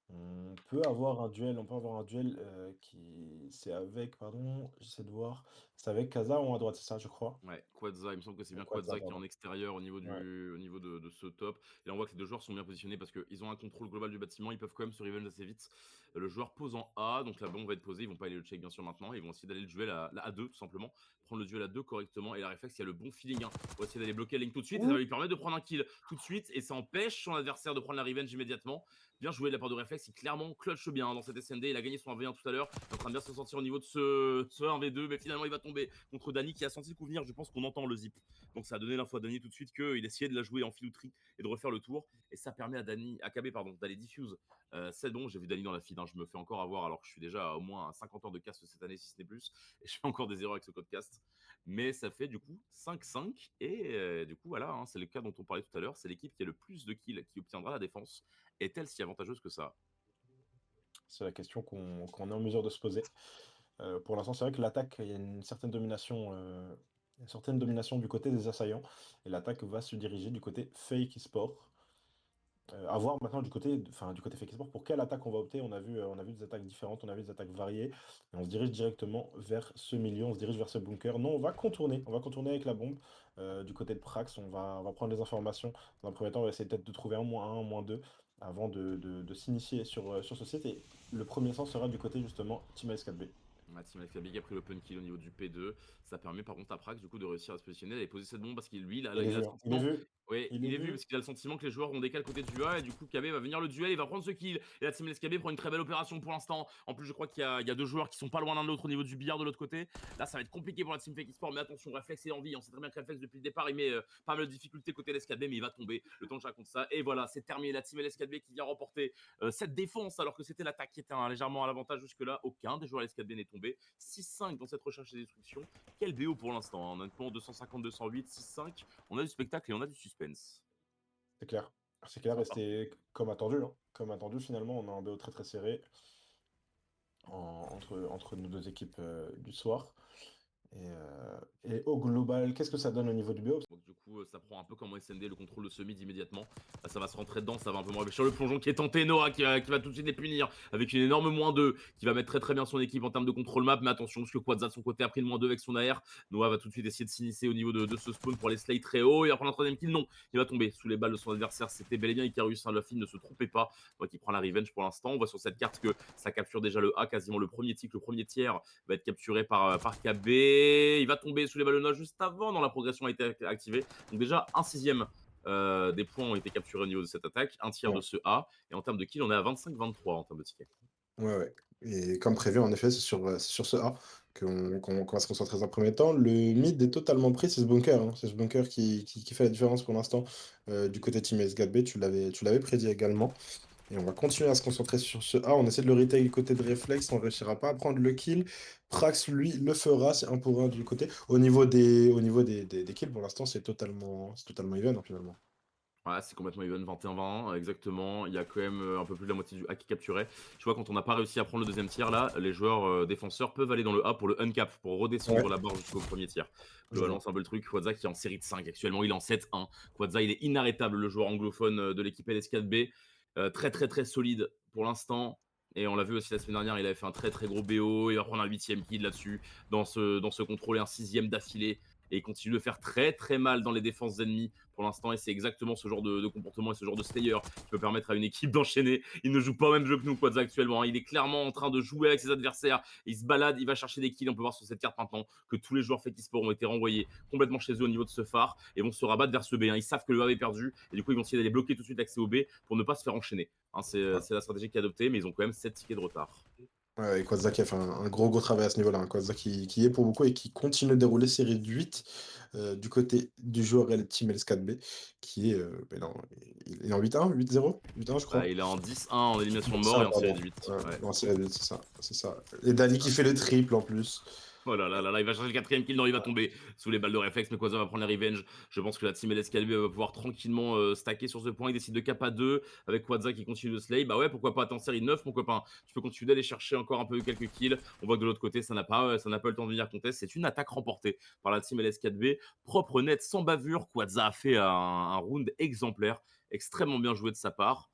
On peut avoir un duel qui. C'est avec, pardon, j'essaie de voir. C'est avec Kaza en à droite, c'est ça, je crois. Ouais, Quadza, il me semble que c'est bien Quadza, Quadza qui est pardon. en extérieur au niveau, Ouais. au niveau de ce top. Et là, on voit que les deux joueurs sont bien positionnés parce qu'ils ont un contrôle global du bâtiment. Ils peuvent quand même se revenge assez vite. Le joueur pose en A, donc la bombe va être posée. Ils vont pas aller le check bien sûr maintenant. Ils vont essayer d'aller le duel à 2 tout simplement. Prendre le duel à 2 correctement. Et la réflexe, il y a le bon feeling. Hein. On va essayer d'aller bloquer la ligne tout de suite. Et ça va lui permettre de prendre un kill tout de suite. Et ça empêche son adversaire de prendre la revenge immédiatement. Bien joué de la part de réflexe. Il clairement clutch bien dans cette SND. Il a gagné son 1v1 tout à l'heure. Il est en train de bien se sortir au niveau de ce 1v2. Mais finalement, il va tomber contre Dany qui a senti le coup venir. Je pense qu'on entend le zip. Donc ça a donné l'info à Dany tout de suite qu'il essayait de la jouer en filouterie et de refaire le tour. Et ça permet à KB d'aller diffuse. C'est bon, j'ai vu Dany dans la feed. Hein. Je me fais encore avoir alors que je suis déjà à au moins à 50 heures de cast cette année, si ce n'est plus. Et je fais encore des erreurs avec ce code cast. Mais ça fait du coup 5-5. Et du coup, voilà, hein, c'est le cas dont on parlait tout à l'heure. C'est l'équipe qui a le plus de kills qui obtiendra la défense. Est-elle si avantageuse que ça? C'est la question qu'on est en mesure de se poser. Pour l'instant, c'est vrai que l'attaque, il y a une certaine domination. Une certaine domination du côté des assaillants. Et l'attaque va se diriger du côté Fake Sport. À voir maintenant du côté Fake Sport pour quelle attaque on va opter. On a vu des attaques différentes, on a vu des attaques variées. Et on se dirige directement vers ce milieu, on se dirige vers ce bunker. Non, on va contourner avec la bombe. Du côté de Prax, on va prendre les informations. Dans un premier temps, on va essayer peut-être de trouver un -1, un -2 avant de s'initier sur ce site. Et le premier sens sera du côté justement Team S4B. Ouais, Team SKB qui a pris l'open kill au niveau du P2. Ça permet par contre à Prax du coup de réussir à se positionner et poser cette bombe parce qu'il lui Il est il a vu, le hein. Il est sentiment. vu. Oui, Il est il est vu vu. parce qu'il a le sentiment que les joueurs vont décaler côté du A et du coup KB va venir le duel, il va prendre ce kill. Et la Team SKB prend une très belle opération pour l'instant. En plus, je crois qu'il y a deux joueurs qui sont pas loin l'un de l'autre au niveau du billard de l'autre côté. Là, ça va être compliqué pour la Team Fake Esport, mais attention, Réflexe et envie. On sait très bien que Réflexe depuis le départ, il met pas mal de difficultés côté LSKB, mais il va tomber le temps que je raconte ça. Et voilà, c'est terminé. La Team LSKB qui vient remporter cette défense alors que c'était l'attaque qui était légèrement à l'avantage jusque-là. Aucun des joueurs LSKB n'est tombé. 6-5 dans cette recherche et destruction. Quel BO pour l'instant, hein. Honnêtement, 250-208, 6-5. On a du spectacle et on a du suspense. C'est clair. C'est clair, et Sympa. c'était comme attendu, hein. Comme attendu, finalement, on a un BO très très serré entre nos deux équipes du soir. Et au global, qu'est-ce que ça donne au niveau du BO? Donc du coup, ça prend un peu comme en SND le contrôle de ce mid immédiatement. Là, ça va se rentrer dedans, ça va un peu moins. Sur le plongeon qui est tenté, Noah qui va tout de suite les punir avec une énorme -2 qui va mettre très très bien son équipe en termes de contrôle map. Mais attention, parce que Quadza de son côté a pris le -2 avec son AR. Noah va tout de suite essayer de s'initier au niveau de ce spawn pour aller slay très haut. Il va prendre un troisième kill, non, il va tomber sous les balles de son adversaire. C'était bel et bien Icarus, hein, Luffy, ne se trompez pas. Donc il prend la revenge pour l'instant. On voit sur cette carte que ça capture déjà le A, quasiment le premier tick, le premier tiers va être capturé par KB. Il va tomber sous les balles de Noah juste avant, dans la progression a été activée. Donc déjà, un sixième des points ont été capturés au niveau de cette attaque, un tiers de Ouais, ce A. Et en termes de kill, on est à 25-23 en termes de tickets. ouais, ouais. Et comme prévu, en effet, c'est sur ce A qu'on va se concentrer dans un premier temps. Le mid est totalement pris, c'est ce bunker, hein. C'est ce bunker qui fait la différence pour l'instant du côté Team SGB. Tu l'avais prédit également. Et on va continuer à se concentrer sur ce A. On essaie de le retail du côté de Reflex. On ne réussira pas à prendre le kill. Prax, lui, le fera. C'est un pour un du côté. Au niveau des kills, pour l'instant, c'est totalement even, hein, finalement. Ouais, c'est complètement even, 21-20, exactement. Il y a quand même un peu plus de la moitié du A qui est capturé. Tu vois, quand on n'a pas réussi à prendre le deuxième tiers, là, les joueurs défenseurs peuvent aller dans le A pour le uncap, pour redescendre Ouais, la barre jusqu'au premier tiers. je Globalement, vois. c'est un peu le truc. Quadza qui est en série de 5. Actuellement, il est en 7-1. Quadza, il est inarrêtable, le joueur anglophone de l'équipe LS4B. Très, très, très solide pour l'instant. Et on l'a vu aussi la semaine dernière, il avait fait un très, très gros BO. Il va prendre un 8e kill là-dessus, dans ce contrôle et un 6e d'affilée. Et il continue de faire très très mal dans les défenses ennemies pour l'instant. Et c'est exactement ce genre de comportement et ce genre de slayer qui peut permettre à une équipe d'enchaîner. Il ne joue pas au même jeu que nous, Quadza, actuellement, hein. Il est clairement en train de jouer avec ses adversaires. Il se balade, il va chercher des kills. On peut voir sur cette carte maintenant que tous les joueurs Fake Esport ont été renvoyés complètement chez eux au niveau de ce phare et vont se rabattre vers ce B, hein. Ils savent que le A est perdu et du coup, ils vont essayer d'aller bloquer tout de suite l'accès au B pour ne pas se faire enchaîner, hein. Ouais. C'est la stratégie qui est adoptée, mais ils ont quand même 7 tickets de retard. Ouais, et Quadza qui a fait un gros travail à ce niveau-là, hein. Quadza qui est pour beaucoup et qui continue de dérouler série de 8 du côté du joueur Team LS4B qui est ben non, il est en 8-1, 8-0, 8-1 je crois. Il est en 10-1 en élimination mort et Ça, en série pardon. de 8. Ouais, Ouais. non, série de 8, c'est ça, c'est ça. Et Dali qui fait le triple en plus. Oh là là là là, il va chercher le quatrième kill, non, il va tomber sous les balles de réflexe, mais Quasar va prendre la revenge. Je pense que la team LSKB va pouvoir tranquillement stacker sur ce point. Il décide de cap à 2 avec Quadza qui continue de slay. Bah ouais, pourquoi pas, en série 9, pourquoi pas. Tu peux continuer d'aller chercher encore un peu quelques kills. On voit que de l'autre côté, ça n'a pas le temps de venir contest. C'est une attaque remportée par la team LS4B. Propre, net, sans bavure. Quadza a fait un round exemplaire, extrêmement bien joué de sa part.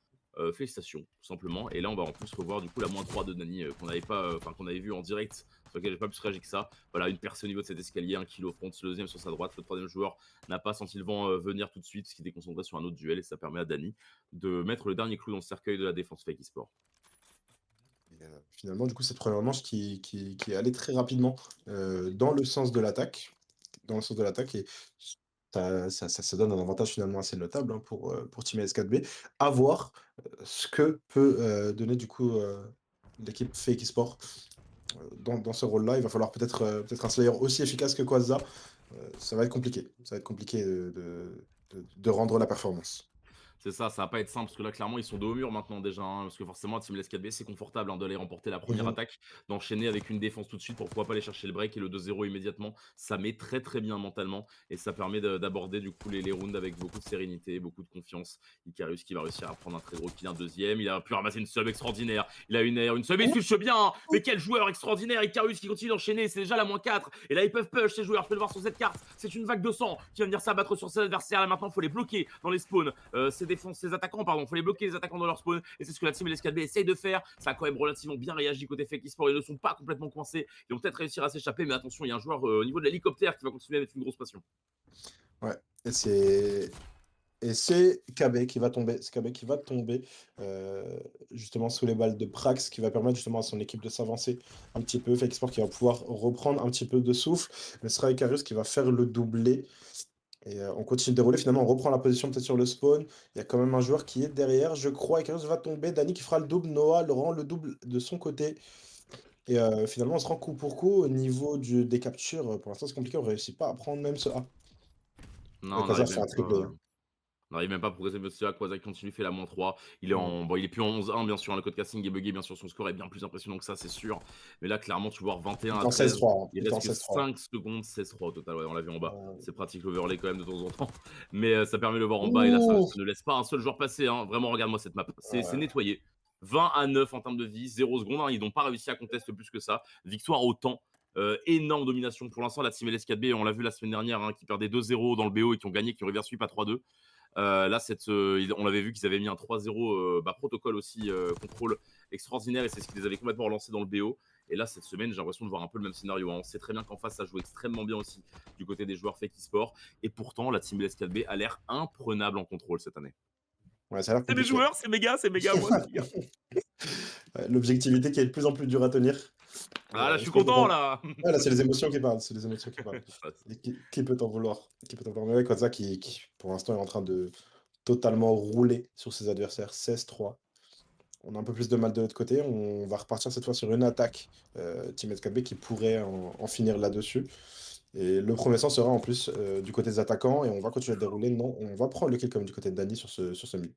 Félicitations, tout simplement. Et là, on va en plus revoir du coup la -3 de Nani qu'on n'avait pas, qu'on avait vu en direct, sur lequel j'ai pas plus réagi que ça. Voilà, une personne au niveau de cet escalier, un kill au front, le deuxième sur sa droite. Le troisième joueur n'a pas senti le vent venir tout de suite, parce qu'il était concentré sur un autre duel, et ça permet à Dani de mettre le dernier clou dans le cercueil de la défense Fake Esport. Et, finalement, du coup, cette première manche qui est allée très rapidement dans le sens de l'attaque. Dans le sens de l'attaque. Et ça donne un avantage finalement assez notable, hein, pour Team LS4B. À voir ce que peut donner du coup l'équipe Fake Esport dans ce rôle-là. Il va falloir peut-être un Slayer aussi efficace que Quasza. Ça va être compliqué. Ça va être compliqué de rendre la performance. C'est ça va pas être simple parce que là, clairement, ils sont dos au mur maintenant déjà, hein, parce que forcément, Team LS4B, c'est confortable, hein, d'aller remporter la première Mhm. attaque, d'enchaîner avec une défense tout de suite pour pouvoir pas aller chercher le break et le 2-0 immédiatement. Ça met très très bien mentalement et ça permet d'aborder du coup les rounds avec beaucoup de sérénité, beaucoup de confiance. Icarus qui va réussir à prendre un très gros kill, un deuxième. Il a pu ramasser une sub extraordinaire. Il a une air, une sub, il switch bien, hein. Mais quel joueur extraordinaire, Icarus qui continue d'enchaîner. C'est déjà la -4. Et là, ils peuvent push ces joueurs. Je peux le voir sur cette carte. C'est une vague de sang qui va venir s'abattre sur ses adversaires. Là, maintenant, il faut les bloquer dans les spawns. Ces attaquants, pardon, faut les bloquer les attaquants dans leur spawn, et c'est ce que la team LS4B essaye de faire. Ça a quand même relativement bien réagi côté Fake Esport, ils ne sont pas complètement coincés, ils vont peut-être réussir à s'échapper, mais attention, il y a un joueur au niveau de l'hélicoptère qui va continuer avec une grosse passion. Ouais, et c'est Et c'est KB qui va tomber. C'est KB qui va tomber justement sous les balles de Prax, qui va permettre justement à son équipe de s'avancer un petit peu. Fake Sport qui va pouvoir reprendre un petit peu de souffle. Mais ce sera Ikarius qui va faire le doublé. Et on continue de dérouler. Finalement, on reprend la position peut-être sur le spawn. Il y a quand même un joueur qui est derrière. Je crois Ikarius va tomber. Dani qui fera le double. Noah le rend le double de son côté. Et finalement, on se rend coup pour coup au niveau des captures. Pour l'instant, c'est compliqué. On ne réussit pas à prendre même ce A. Non, Et on Quasar n'arrive fait même un pas. triplé, hein. On n'arrive même pas à progresser aussi à Quasar continue, fait la -3. Il est Mm. en. Bon, il est plus en 11-1, bien sûr. Le code casting est buggé, bien sûr. Son score est bien plus impressionnant que ça, c'est sûr. Mais là, clairement, tu vois, Il 21 est à en 13. 16-3, hein. Il Il est reste en que 16-3. 5 secondes, 16-3 au total. Ouais, on l'a vu en bas. Euh, C'est pratique l'overlay quand même de temps en temps. Mais ça permet de le voir en bas. Et là, Ouh! ça ne laisse pas un seul joueur passer, hein. Vraiment, regarde-moi cette map. C'est Ouais. nettoyé. 20-9 en termes de vie, 0 secondes, hein. Ils n'ont pas réussi à contester plus que ça. Victoire au temps. Énorme domination pour l'instant. La team LS4B, on l'a vu la semaine dernière, hein, qui perdait 2-0 dans le BO et qui ont gagné, qui ont reversé à 3-2. Là, on avait vu qu'ils avaient mis un 3-0 protocole aussi, contrôle extraordinaire, et c'est ce qui les avait complètement relancés dans le BO. Et là, cette semaine, j'ai l'impression de voir un peu le même scénario, hein. On sait très bien qu'en face, ça joue extrêmement bien aussi du côté des joueurs Fake eSport. Et pourtant, la team LS4B a l'air imprenable en contrôle cette année. Ouais, ça a l'air C'est mes compliqué. joueurs, c'est méga, moi, c'est méga. Ouais, l'objectivité qui est de plus en plus dure à tenir. Ah là, je Je suis peux content, comprendre. là. Ouais, là, c'est les émotions qui parlent. C'est les émotions qui parlent. Et qui peut t'en vouloir? Qui peut t'en vouloir? Mais ouais, Quasar qui, pour l'instant, est en train de totalement rouler sur ses adversaires. 16-3. On a un peu plus de mal de l'autre côté. On va repartir cette fois sur une attaque Team SKB qui pourrait en finir là-dessus. Et le premier sang sera en plus du côté des attaquants. Et on va continuer à dérouler. Non, on va prendre le kill comme du côté de Dani sur ce mid.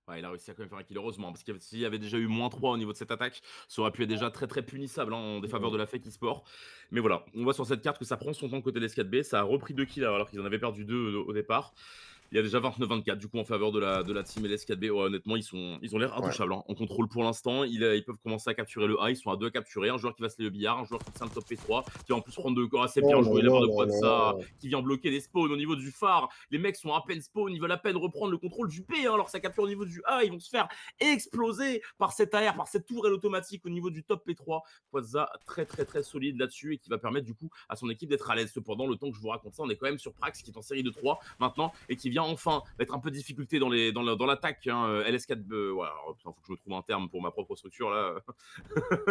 Ouais, il a réussi à quand même faire un kill, heureusement, parce qu'il s'il y avait déjà eu -3 au niveau de cette attaque, ça aurait pu être déjà très très punissable, hein, en défaveur de la Fake eSport. Mais voilà, on voit sur cette carte que ça prend son temps côté des 4B, ça a repris 2 kills alors qu'ils en avaient perdu 2 au départ. Il y a déjà 29-24 du coup en faveur de la team LS4B. Ouais, honnêtement, ils ont l'air Ouais. intouchables, hein. On contrôle pour l'instant. Ils peuvent commencer à capturer le A. Ils sont à 2 à capturer. Un joueur qui va se lever au billard, un joueur qui tient le top P3, qui va en plus prendre de corps assez bien Oh joué. là La part là de là Quadza là. qui vient bloquer les spawns au niveau du phare. Les mecs sont à peine spawn. Ils veulent à peine reprendre le contrôle du P, hein, alors ça capture au niveau du A. Ils vont se faire exploser par cette AR, par cette tourelle automatique au niveau du top P3. Quadza très très très solide là-dessus et qui va permettre du coup à son équipe d'être à l'aise. Cependant, le temps que je vous raconte ça, on est quand même sur Prax qui est en série de 3 maintenant et qui vient enfin mettre un peu de difficulté dans l'attaque, hein. LS4, voilà, faut que je me trouve un terme pour ma propre structure là.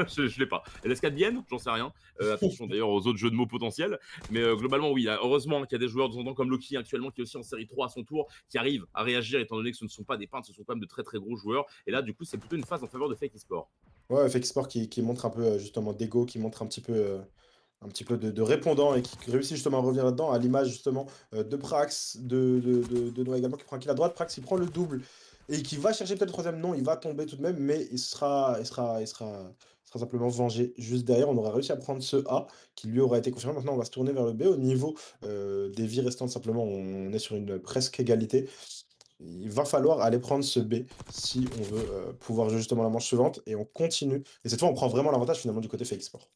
Je l'ai pas. LS4 Bienne, j'en sais rien. Attention d'ailleurs aux autres jeux de mots potentiels. Mais globalement, oui, heureusement qu'il y a des joueurs de temps en temps comme Loki actuellement qui est aussi en série 3 à son tour, qui arrivent à réagir étant donné que ce ne sont pas des peintres, ce sont quand même de très très gros joueurs. Et là, du coup, c'est plutôt une phase en faveur de Fake eSport. Ouais, Fake Sport qui montre un peu justement d'ego, qui montre un petit peu de répondant et qui réussit justement à revenir là-dedans, à l'image justement de Prax, de Noah également qui prend un kill à droite. Prax il prend le double et qui va chercher peut-être le troisième. Non, il va tomber tout de même, mais il sera simplement vengé juste derrière. On aura réussi à prendre ce A qui lui aura été confirmé. Maintenant, on va se tourner vers le B. Au niveau des vies restantes, simplement, on est sur une presque égalité. Il va falloir aller prendre ce B si on veut pouvoir jouer justement la manche suivante et on continue. Et cette fois, on prend vraiment l'avantage finalement du côté Fake Sport.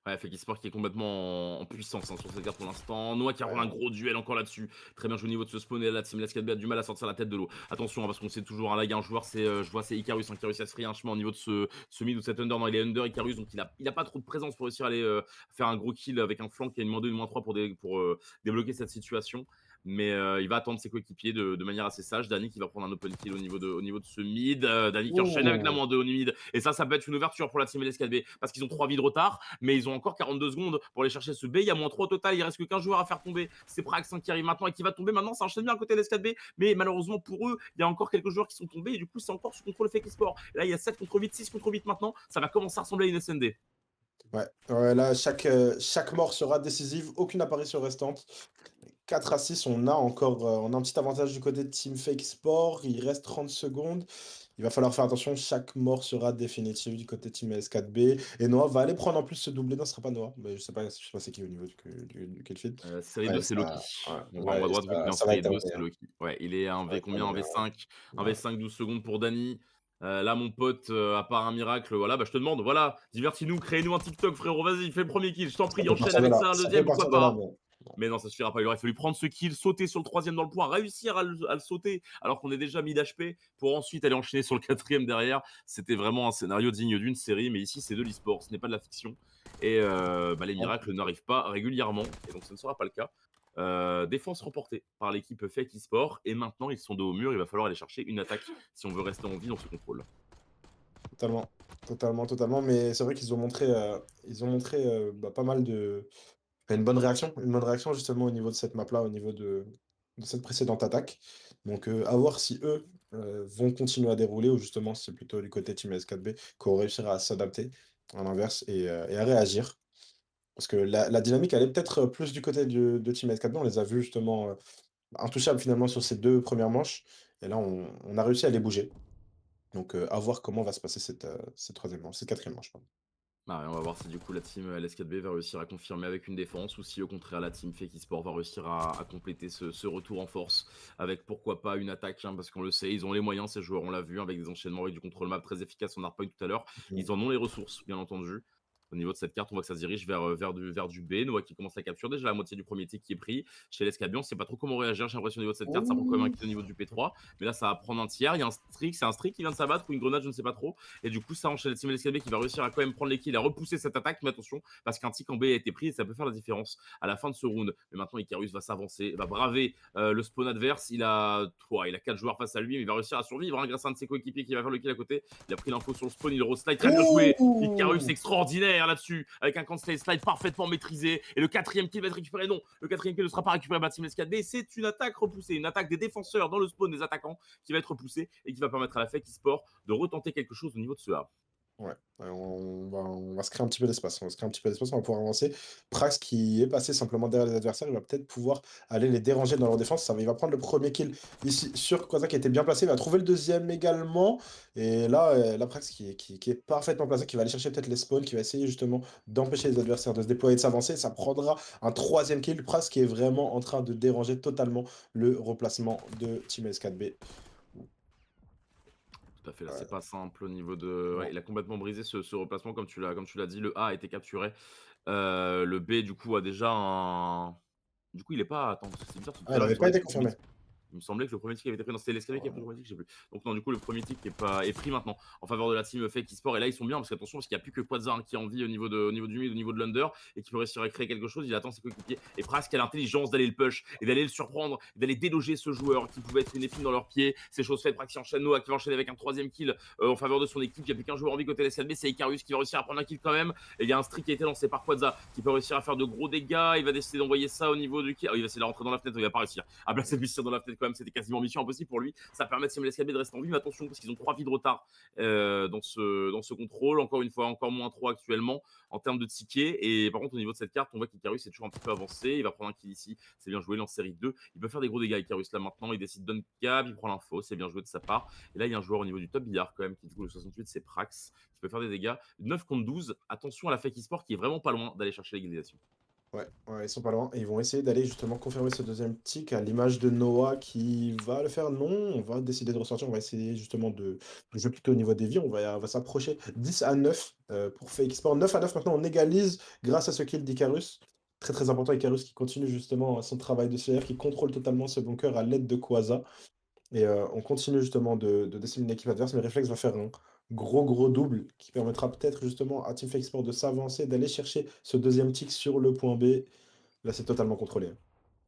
Ouais, Fake eSport qui est complètement en puissance, hein, sur cette carte pour l'instant. Noah qui a Ouais, un gros duel encore là-dessus. Très bien joué au niveau de ce spawn. Et la team LS4B a du mal à sortir la tête de l'eau. Attention, hein, parce qu'on sait toujours, hein, là, il y a un joueur, je vois, c'est Icarus, hein, qui a réussi à se frayer un chemin au niveau de ce mid ou cet under. Non, il est under Icarus, donc il a pas trop de présence pour réussir à aller faire un gros kill avec un flank qui a une -2, une -3 pour débloquer cette situation. Mais il va attendre ses coéquipiers de manière assez sage. Dani qui va prendre un open kill au niveau de ce mid. Dani qui enchaîne avec la ouh, -2 au mid. Et ça peut être une ouverture pour la team LS4B parce qu'ils ont 3 vies de retard, mais ils ont encore 42 secondes pour aller chercher ce B. Il y a -3 au total. Il reste que qu'un joueur à faire tomber. C'est Prax, hein, qui arrive maintenant et qui va tomber maintenant. Ça enchaîne bien à côté de LS4B, mais malheureusement pour eux, il y a encore quelques joueurs qui sont tombés et du coup, c'est encore sous contrôle Fake eSport. Là, il y a 7 contre 8, 6 contre 8 maintenant. Ça va commencer à ressembler à une SND. ouais. Ouais, là, chaque mort sera décisive, aucune apparition restante. 4 à 6, on a un petit avantage du côté de Team Fake Sport. Il reste 30 secondes. Il va falloir faire attention, chaque mort sera définitive du côté Team S4B. Et Noah va aller prendre en plus ce doublé. Non, ce sera pas Noah. Mais je sais pas c'est qui au niveau du kill feed. Série 2, Ouais, c'est Loki. ouais, On voit en bas à ouais, droite, vu qu'il est en ça va série être 2, terminé, c'est hein. Loki. Ouais, il est à un Ça va V être combien? Un terminé, hein. V5. Un Ouais. V5, 12 secondes pour Dani. Là, mon pote, à part un miracle, voilà, bah, je te demande, voilà, divertis-nous, crée-nous un TikTok, frérot, vas-y, fais le premier kill, je t'en Ça prie, peut enchaîne partir de avec là. ça, le Ça deuxième, peut pourquoi partir de là, pas? mais Mais non, ça suffira pas. Il aurait fallu prendre ce kill, sauter sur le troisième dans le point, réussir à le sauter alors qu'on est déjà mis d'HP pour ensuite aller enchaîner sur le quatrième derrière. C'était vraiment un scénario digne d'une série, mais ici c'est de l'e-sport, ce n'est pas de la fiction. Et les ouais. miracles n'arrivent pas régulièrement, et donc ce ne sera pas le cas. Défense remportée par l'équipe Fake eSport et maintenant ils sont dos au mur, il va falloir aller chercher une attaque si on veut rester en vie dans ce contrôle. Totalement, totalement, totalement. Mais c'est vrai qu'ils ont montré, bah, pas mal de une bonne réaction justement au niveau de cette map-là, au niveau de cette précédente attaque. Donc, à voir si eux, vont continuer à dérouler ou justement c'est plutôt du côté Team S4B qui vont réussir à s'adapter à l'inverse et à réagir. Parce que la dynamique, elle est peut-être plus du côté de Team S4B. On les a vus justement, intouchables finalement sur ces 2 premières manches et là on a réussi à les bouger. Donc, à voir comment va se passer cette 3e manche, cette 4e manche, pardon. Bah, ouais, on va voir si du coup la team LS4B va réussir à confirmer avec une défense ou si au contraire la team Fake eSport va réussir à compléter ce retour en force avec pourquoi pas une attaque, hein, parce qu'on le sait, ils ont les moyens, ces joueurs, on l'a vu, avec des enchaînements avec du contrôle map très efficace, on en a reparlé tout à l'heure. Mmh. Ils en ont les ressources, bien entendu. Au niveau de cette carte, on voit que ça se dirige vers du B. Noah qui commence à capturer déjà la moitié du premier tick qui est pris. Chez l'Escabion, on sait pas trop comment réagir. J'ai l'impression au niveau de cette carte, ça prend quand même un kill au niveau du P3. Mais là, ça va prendre un tiers. Il y a un streak, c'est un streak qui vient de s'abattre ou une grenade, je ne sais pas trop. Et du coup, ça enchaîne la team LSKB qui va réussir à quand même prendre les kills, à repousser cette attaque. Mais attention, parce qu'un tick en B a été pris et ça peut faire la différence à la fin de ce round. Mais maintenant, Icarus va s'avancer, va braver le spawn adverse. Il a 4 joueurs face à lui, mais il va réussir à survivre, hein, grâce à un de ses coéquipiers qui va faire le kill à côté. Il a pris l'info sur le spawn, il re-slide. Très bien joué. Icarus Ouh! extraordinaire là-dessus, avec un cancel slide parfaitement maîtrisé. Et le quatrième kill va être récupéré. Non, le quatrième kill ne sera pas récupéré par Team S4B. C'est une attaque repoussée, une attaque des défenseurs dans le spawn des attaquants qui va être repoussée et qui va permettre à la Fake eSport de retenter quelque chose au niveau de ce A. Ouais, on va se créer un petit peu d'espace. On va se créer un petit peu d'espace, on va pouvoir avancer. Prax qui est passé simplement derrière les adversaires, il va peut-être pouvoir aller les déranger dans leur défense. Il va prendre le premier kill ici sur Quasar qui était bien placé. Il va trouver le deuxième également. Et là, Prax qui est parfaitement placé, qui va aller chercher peut-être les spawns, qui va essayer justement d'empêcher les adversaires de se déployer, de s'avancer. Ça prendra un troisième kill. Prax qui est vraiment en train de déranger totalement le replacement de Team S4B. Tout à fait, là, Ouais, c'est pas simple au niveau de. Ouais, non. il a complètement brisé ce replacement, comme tu l'as dit. Le A a été capturé. Le B, du coup, a déjà un. Du coup, il est pas. Attends, parce que c'est bizarre, parce que tout Ah, à il l'heure, il me n'avait pas semblait été que le premier confirmé. tick. Il me semblait que le premier tick avait été pris. Non, c'était l'escalier qui a pris le premier tick, je sais plus. Donc, non, du coup, le premier tick est pris maintenant en faveur de la team Fake eSport. Et là, ils sont bien, parce qu'attention, parce qu'il n'y a plus que Quasar, hein, qui est en vie au niveau du mid, au niveau de l'under, et qui peut réussir à créer quelque chose. Il attend ses coéquipiers. Et presque a l'intelligence d'aller le push, et d'aller le surprendre, et d'aller déloger ce joueur qui pouvait être une épine dans leurs pieds. C'est chose faite. Prax enchaîne Noah qui va enchaîner avec un troisième kill en faveur de son équipe. Il n'y a plus qu'un joueur en vie côté LSLB, c'est Icarus qui va réussir à prendre un kill quand même. Et il y a un streak qui a été lancé par Quadza qui peut réussir à faire de gros dégâts. Il va décider d'envoyer ça au niveau du kill. Il va essayer de la rentrer dans la fenêtre, il va pas réussir à placer le missile dans la fenêtre quand même. C'était quasiment mission impossible pour lui. Ça permet de Simon Escabé de rester en vie, mais attention parce qu'ils ont 3 vies de retard dans ce contrôle. Encore une fois, encore moins 3 actuellement en termes de tickets. Et par contre, au niveau de cette carte, on voit qu'Icarus est toujours un petit peu avancé. Il va prendre un kill ici. C'est bien joué. Il est en série 2. Il peut faire des gros dégâts, Icarus là maintenant. Il décide d'un cap. Il prend l'info. C'est bien joué de sa part. Et là, il y a un joueur au niveau du top billard quand même qui, du coup, le 68, c'est Prax qui peut faire des dégâts. 9 contre 12. Attention à la Fake eSport qui est vraiment pas loin d'aller chercher l'égalisation. Ouais, ouais, ils sont pas loin et ils vont essayer d'aller justement confirmer ce deuxième tick à l'image de Noah qui va le faire. Non, on va décider de ressortir. On va essayer justement de jouer plutôt au niveau des vies. On va s'approcher 10-9 pour Fake Sport. 9-9 maintenant, on égalise grâce à ce kill d'Icarus. Très très important, Icarus qui continue justement son travail de CR, qui contrôle totalement ce bunker à l'aide de Quasar. Et on continue justement de dessiner une équipe adverse, mais Reflex va faire un gros double qui permettra peut-être justement à Team Fake Sport de s'avancer, d'aller chercher ce deuxième tick sur le point B. Là, c'est totalement contrôlé, hein.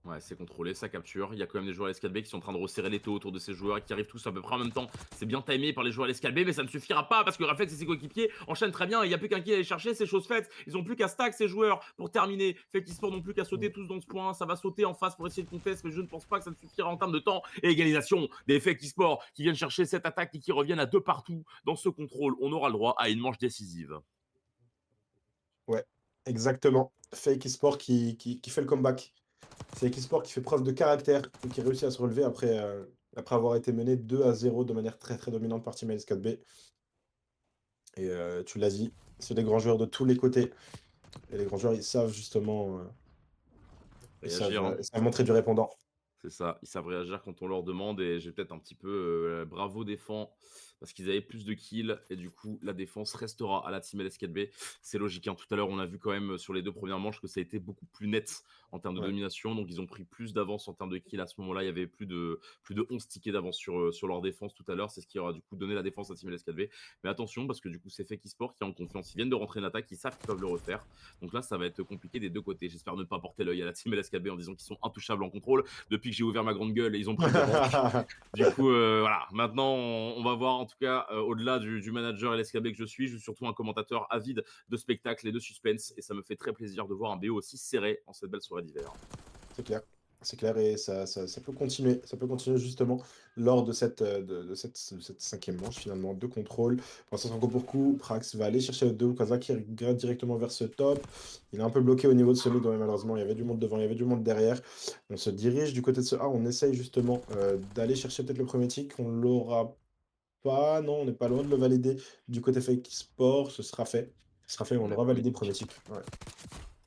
Ouais, c'est contrôlé, ça capture. Il y a quand même des joueurs LSKB qui sont en train de resserrer les taux autour de ces joueurs et qui arrivent tous à peu près en même temps. C'est bien timé par les joueurs LSKB, mais ça ne suffira pas parce que Reflex et ses coéquipiers enchaînent très bien. Il n'y a plus qu'un qui à aller chercher, c'est chose faite. Ils n'ont plus qu'à stack ces joueurs pour terminer. Fake eSport n'ont plus qu'à sauter tous dans ce point. Ça va sauter en face pour essayer de contester, mais je ne pense pas que ça ne suffira en termes de temps. Et égalisation des Fake eSport qui viennent chercher cette attaque et qui reviennent à deux partout dans ce contrôle. On aura le droit à une manche décisive. Ouais, exactement. Fake eSport qui fait le comeback. C'est Fake eSport qui fait preuve de caractère et qui réussit à se relever après avoir été mené 2-0 de manière très très dominante par Team LS4B. Et tu l'as dit, c'est des grands joueurs de tous les côtés. Et les grands joueurs, ils savent justement, Réagir, hein. ils savent montrer du répondant. C'est ça, ils savent réagir quand on leur demande et j'ai peut-être un petit peu bravo défend parce qu'ils avaient plus de kills et du coup la défense restera à la team LS4B. C'est logique, hein. Tout à l'heure on a vu quand même sur les 2 premières manches que ça a été beaucoup plus net en termes de Ouais. domination, donc ils ont pris plus d'avance en termes de kills à ce moment-là. Il y avait plus de 11 tickets d'avance sur leur défense tout à l'heure, c'est ce qui aura du coup donné la défense à team LS4B. Mais attention parce que du coup c'est Fake Esport qui est en confiance, ils viennent de rentrer une attaque, ils savent qu'ils peuvent le refaire. Donc là ça va être compliqué des deux côtés. J'espère ne pas porter l'œil à la team LS4B en disant qu'ils sont intouchables en contrôle. Depuis que j'ai ouvert ma grande gueule, ils ont pris de l'avance. Du coup, voilà, maintenant, on va voir en tout cas, au-delà du manager LSKB que je suis surtout un commentateur avide de spectacle et de suspense. Et ça me fait très plaisir de voir un BO aussi serré en cette belle soirée d'hiver. C'est clair. C'est clair et ça peut continuer. Ça peut continuer justement lors de cette 5e manche finalement de contrôle. Pour l'instant, c'est coup pour coup. Prax va aller chercher le 2. Kaza qui regrette directement vers ce top. Il est un peu bloqué au niveau de ce mid, mais malheureusement, il y avait du monde devant, il y avait du monde derrière. On se dirige du côté de ce A. On essaye justement d'aller chercher peut-être le premier tick. On l'aura pas. Non, on n'est pas loin de le valider du côté Fake Sport. Ce sera fait. Ce sera fait. On On a le aura premier validé le tick. premier tick. Ouais.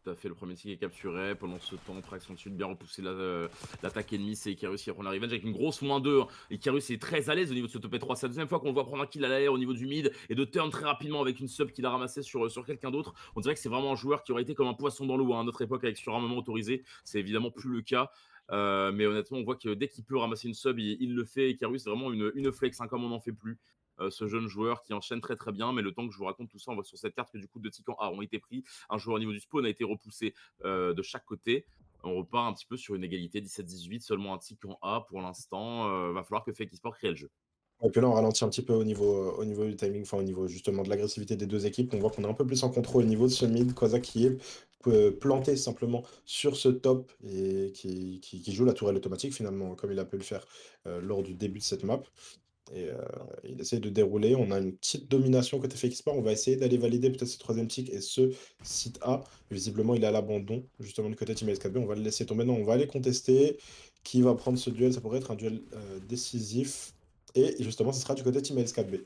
Tout à fait, le premier tick est capturé. Pendant ce temps, Traction Sud bien repoussé l'attaque ennemie. C'est Icarus qui reprend la revenge avec une grosse -2. Icarus est très à l'aise au niveau de ce top 3. C'est la deuxième fois qu'on le voit prendre un kill à l'air au niveau du mid et de turn très rapidement avec une sub qu'il a ramassé sur quelqu'un d'autre. On dirait que c'est vraiment un joueur qui aurait été comme un poisson dans l'eau à notre époque avec sur un moment autorisé. C'est évidemment plus le cas. Mais honnêtement, on voit que dès qu'il peut ramasser une sub, il le fait. Icarus, c'est vraiment une flex, hein, comme on n'en fait plus. Ce jeune joueur qui enchaîne très très bien. Mais le temps que je vous raconte tout ça, on voit sur cette carte que du coup 2 ticks en A ont été pris. Un joueur au niveau du spawn a été repoussé de chaque côté. On repart un petit peu sur une égalité 17-18, seulement un tick en A pour l'instant. Va falloir que Fake Esport crée le jeu. Et puis là, on ralentit un petit peu au niveau du timing, enfin au niveau justement de l'agressivité des deux équipes. On voit qu'on est un peu plus en contrôle au niveau de ce mid, Koza qui est planté simplement sur ce top et qui joue la tourelle automatique finalement, comme il a pu le faire lors du début de cette map. Et il essaye de dérouler. On a une petite domination côté Fake Sport. On va essayer d'aller valider peut-être ce troisième tick et ce site A. Visiblement, il est à l'abandon, justement, du côté Team LSKB. On va le laisser tomber. Non, on va aller contester. Qui va prendre ce duel? Ça pourrait être un duel décisif. Et justement, ce sera du côté Team LSKB.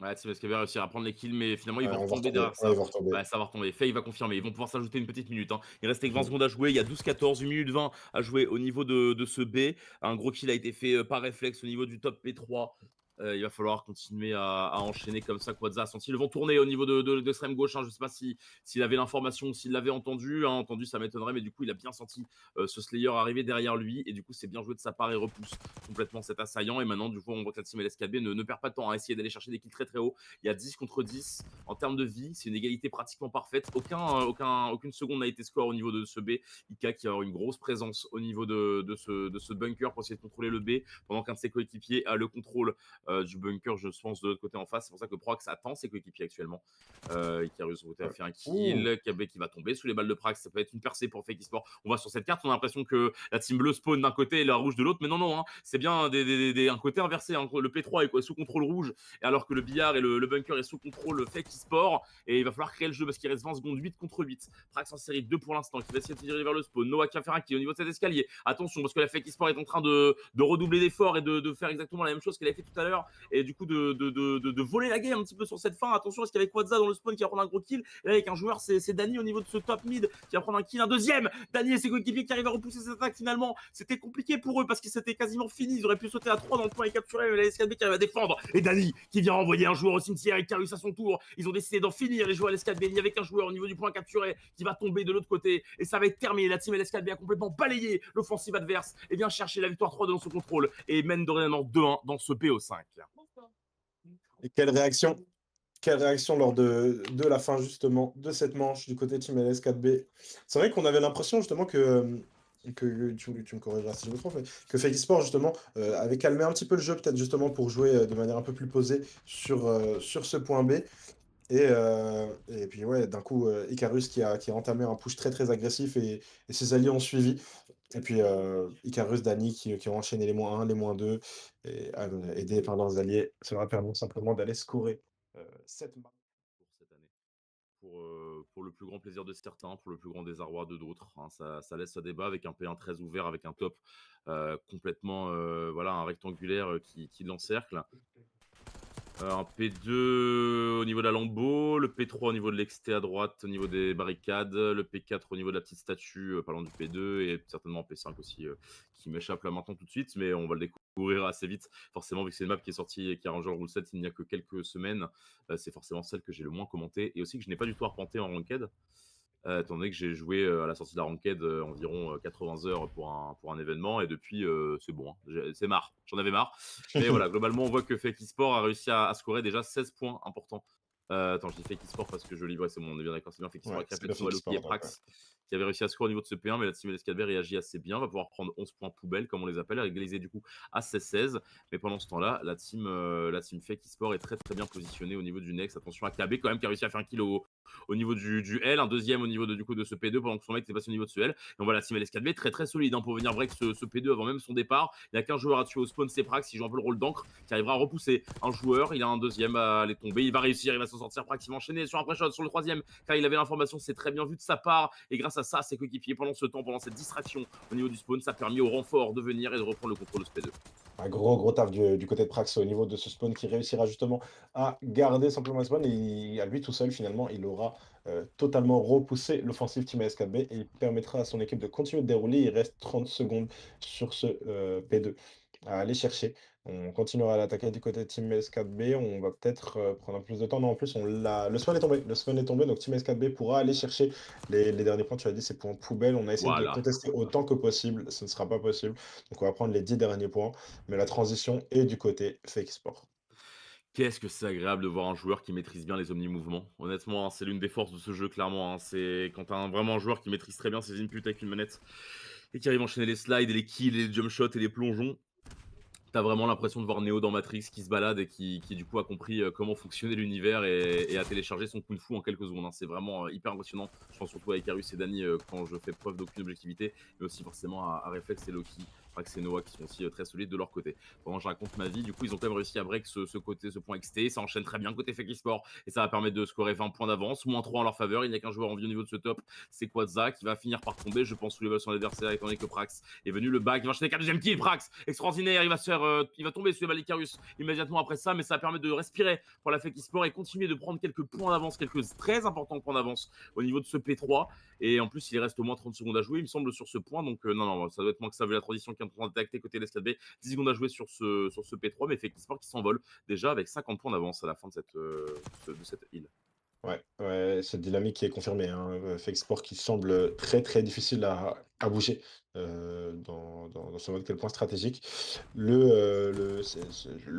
Ouais, Team SKB va réussir à prendre les kills, mais finalement, ils vont On va retomber retomber. derrière Ouais, il ça. va retomber. Ouais, ça va retomber. Faye va confirmer. Ils vont pouvoir s'ajouter une petite minute, hein. Il restait que 20 Mhm. secondes à jouer. Il y a 12-14, 1 minute 20 à jouer au niveau de ce B. Un gros kill a été fait par réflexe au niveau du top P3. Il va falloir continuer à enchaîner comme ça. Quadza a senti le vent tourner au niveau de extrême gauche, hein. Je ne sais pas s'il avait l'information ou s'il l'avait entendu, hein. Entendu, ça m'étonnerait, mais du coup, il a bien senti ce Slayer arriver derrière lui. Et du coup, c'est bien joué de sa part et repousse complètement cet assaillant. Et maintenant, du coup, on voit que la team LSKB ne perd pas de temps à essayer d'aller chercher des kills très très haut. Il y a 10 contre 10 en termes de vie. C'est une égalité pratiquement parfaite. Aucune seconde n'a été score au niveau de ce B. Ika qui a une grosse présence au niveau de ce bunker pour essayer de contrôler le B, pendant qu'un de ses coéquipiers a le contrôle du bunker, je pense, de l'autre côté en face. C'est pour ça que Proax attend ses coéquipiers actuellement. Icarus de l'autre côté a fait un Ouh. kill. KB qui va tomber sous les balles de Prax. Ça peut être une percée pour Fake Esport. On va sur cette carte, on a l'impression que la team bleue spawn d'un côté et la rouge de l'autre. Mais non, non, hein, c'est bien un côté inversé, hein. Le P3 est sous contrôle rouge, et alors que le billard et le bunker est sous contrôle Fake Esport. Et il va falloir créer le jeu parce qu'il reste 20 secondes, 8 contre 8. Prax en série 2 pour l'instant, qui va essayer de se diriger vers le spawn. Noah qui va faire un kill au niveau de cet escalier. Attention, parce que la Fake Esport est en train de redoubler d'efforts et de faire exactement la même chose qu'elle avait fait tout à l'heure. Et du coup, de voler la game un petit peu sur cette fin. Attention, parce qu'il y avait Quadza dans le spawn qui va prendre un gros kill. Et là, avec un joueur, c'est Dany au niveau de ce top mid qui va prendre un kill, un deuxième. Dany et ses coéquipiers qui arrivent à repousser cette attaque finalement. C'était compliqué pour eux parce que c'était quasiment fini. Ils auraient pu sauter à 3 dans le point et capturer, mais la SKB qui arrive à défendre. Et Dany qui vient envoyer un joueur au cimetière et Icarus à son tour. Ils ont décidé d'en finir les joueurs LSKB. Il y avait qu'un joueur au niveau du point capturé qui va tomber de l'autre côté. Et ça va être terminé. La team LSKB a complètement balayé l'offensive adverse et vient chercher la victoire 3 dans son contrôle et mène dorénavant 2-1 dans ce PO5. Et quelle réaction lors de la fin justement de cette manche du côté Team LS4B. C'est vrai qu'on avait l'impression justement que tu me corrigeras si je me trompe, mais que Fake Sport justement avait calmé un petit peu le jeu peut-être justement pour jouer de manière un peu plus posée sur ce point B. Et puis ouais, d'un coup, Icarus qui a entamé un push très très agressif et ses alliés ont suivi. Et puis Icarus, Dany qui ont enchaîné les -1, les -2, et aidés par leurs alliés, ça leur a permis simplement d'aller scorer cette marque. Pour cette année. Pour le plus grand plaisir de certains, pour le plus grand désarroi de d'autres, hein. Ça laisse à débat avec un P1 très ouvert, avec un top complètement voilà, un rectangulaire qui l'encercle. Un P2 au niveau de la lambeau, le P3 au niveau de l'exté à droite, au niveau des barricades, le P4 au niveau de la petite statue, pas loin du P2 et certainement un P5 aussi, qui m'échappe là maintenant tout de suite, mais on va le découvrir assez vite. Forcément, vu que c'est une map qui est sortie et qui a rangé le rule set il n'y a que quelques semaines, c'est forcément celle que j'ai le moins commentée et aussi que je n'ai pas du tout arpenté en ranked. Étant donné que j'ai joué, à la sortie de la ranked, environ, 80 heures pour un événement et depuis, c'est bon, hein, c'est marre, j'en avais marre. Mais voilà, globalement, on voit que Fake eSport a réussi à scorer déjà 16 points importants. Attends, je dis Fake eSport parce que je lis, ouais, c'est bon, on est bien d'accord, c'est bien Fake eSport Ouais, avec c'est le Reflex, Nova, Fake Loki et Sport, donc ouais. Prax qui avaient réussi à scorer au niveau de ce P1, mais la team LSKB réagit assez bien, va pouvoir prendre 11 points poubelle, comme on les appelle, égaliser du coup à 16-16. Mais pendant ce temps-là, la team Fake eSport est très très bien positionnée au niveau du Next. Attention à KB quand même qui a réussi à faire un kill au niveau du L, un deuxième au niveau de ce P2 pendant que son mec était passé au niveau de ce L. Et on voit la team LS4B très très solide hein, pour venir break ce P2 avant même son départ. Il n'y a qu'un joueur à tuer au spawn, c'est Prax, il joue un peu le rôle d'encre, qui arrivera à repousser un joueur. Il a un deuxième à aller tomber, il va réussir, il va s'en sortir. Prax, il va enchaîner sur un pré-shot sur le troisième, car il avait l'information, c'est très bien vu de sa part. Et grâce à ça, ses coéquipiers, pendant ce temps, pendant cette distraction au niveau du spawn, ça a permis au renfort de venir et de reprendre le contrôle de ce P2. Un gros taf du côté de Prax au niveau de ce spawn qui réussira justement à garder simplement le spawn et à lui tout seul finalement il aura totalement repoussé l'offensive Team AS4B et il permettra à son équipe de continuer de dérouler. Il reste 30 secondes sur ce P2 à aller chercher. On continuera à l'attaquer du côté de Team S4B. On va peut-être prendre un peu plus de temps. Non, en plus, le spawn est tombé. Le spawn est tombé, donc Team S4B pourra aller chercher les derniers points. Tu as dit, c'est points poubelle. On a essayé de Voilà. contester autant que possible. Ce ne sera pas possible. Donc, on va prendre les 10 derniers points. Mais la transition est du côté Fake Sport. Qu'est-ce que c'est agréable de voir un joueur qui maîtrise bien les omni-mouvements. Honnêtement, hein, c'est l'une des forces de ce jeu, clairement. Hein. C'est quand t'as vraiment un joueur qui maîtrise très bien ses inputs avec une manette et qui arrive à enchaîner les slides et les kills et les jump shots et les plongeons. T'as vraiment l'impression de voir Neo dans Matrix qui se balade et qui du coup a compris comment fonctionnait l'univers et a téléchargé son kung fu en quelques secondes. Hein. C'est vraiment hyper impressionnant. Je pense surtout avec Arus et Dani quand je fais preuve d'aucune objectivité, mais aussi forcément à Reflex et Loki, Prax et Noah qui sont aussi très solides de leur côté. Pendant que je raconte ma vie, du coup ils ont quand même réussi à break ce côté, ce point XT, ça enchaîne très bien côté Fake Sport et ça va permettre de scorer 20 points d'avance, moins 3 en leur faveur. Il n'y a qu'un joueur en vie au niveau de ce top, c'est Quadza qui va finir par tomber, je pense, sous level son adversaire étant donné que Prax est venu le back, il va enchaîner 4 deuxième kill, Prax, extraordinaire, il va se faire, il va tomber sur Malikarius immédiatement après ça, mais ça permet de respirer pour la Fake Sport et continuer de prendre quelques points d'avance, quelques très importants points d'avance au niveau de ce P3. Et en plus, il reste au moins 30 secondes à jouer, il me semble, sur ce point. Donc, non, ça doit être moins que ça, vu la transition qui est en train d'attaquer côté l'Escad B. 10 secondes à jouer sur ce P3, mais Fake Sport qui s'envole déjà avec 50 points d'avance à la fin de cette île. Ouais, cette dynamique qui est confirmée, hein, Fake Sport qui semble très difficile à bouger, dans ce mode quel point stratégique. Le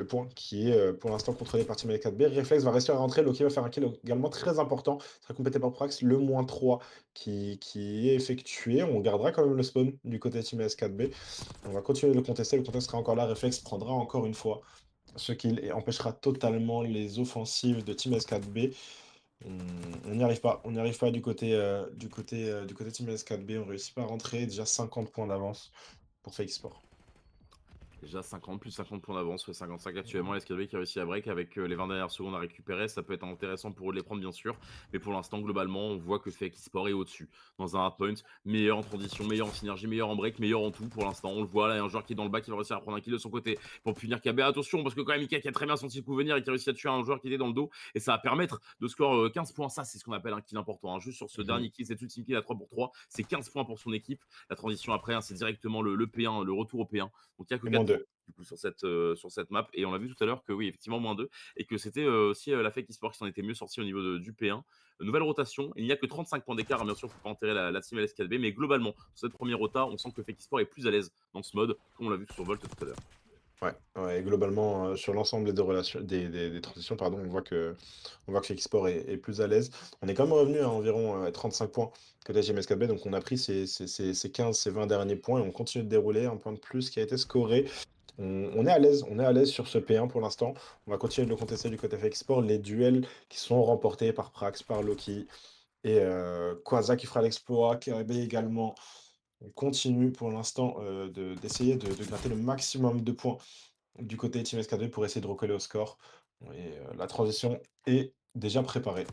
point qui est, pour l'instant contrôlé par Team L4B. Reflex va réussir à rentrer, Loki va faire un kill également très important, très complété par Prax, le -3 qui est effectué. On gardera quand même le spawn du côté de Team S4B. On va continuer de le contester, le contest sera encore là, Reflex prendra encore une fois ce kill et empêchera totalement les offensives de Team S4B. On n'y arrive pas. On n'y arrive pas du côté Team S4B. On réussit pas à rentrer. Déjà 50 points d'avance pour Fake Sport. Déjà 50, plus 50 points d'avance, 55 actuellement. L'Escadrille qui a réussi à break avec les 20 dernières secondes à récupérer. Ça peut être intéressant pour eux de les prendre, bien sûr. Mais pour l'instant, globalement, on voit que Fake Sport est au-dessus. Dans un hardpoint, meilleur en transition, meilleur en synergie, meilleur en break, meilleur en tout pour l'instant. On le voit là, il y a un joueur qui est dans le bas qui va réussir à prendre un kill de son côté pour punir KB. Attention, parce que quand même, Ika qui a très bien senti le coup venir et qui a réussi à tuer un joueur qui était dans le dos. Et ça va permettre de score 15 points. Ça, c'est ce qu'on appelle un kill important. Hein. Juste sur ce dernier kill, cette ultime kill à 3 pour 3, c'est 15 points pour son équipe. La transition après, hein, c'est directement le P1, le retour au P1. Donc il n'y a que Et 4 moins points 2. du coup sur cette map et on a vu tout à l'heure que oui effectivement -2 et que c'était aussi la Fake Esport qui s'en était mieux sortie au niveau du P1. Nouvelle rotation, il n'y a que 35 points d'écart, hein, bien sûr, il ne faut pas enterrer la team LS4B, mais globalement, sur cette première rota, on sent que Fake Esport est plus à l'aise dans ce mode, comme on l'a vu sur Volt tout à l'heure. Ouais, et globalement, sur l'ensemble des 2 relations des transitions, pardon, on voit que Fake Sport est plus à l'aise. On est quand même revenu à environ, 35 points côté Team S4B, donc on a pris ces 15, ces 20 derniers points et on continue de dérouler. Un point de plus qui a été scoré. On est à l'aise sur ce P1 pour l'instant. On va continuer de le contester du côté Fake Sport. Les duels qui sont remportés par Prax, par Loki et Quasar qui fera l'exploit, Kerebe également. On continue pour l'instant d'essayer de gratter le maximum de points du côté Team SK2 pour essayer de recoller au score. Et la transition est déjà préparée.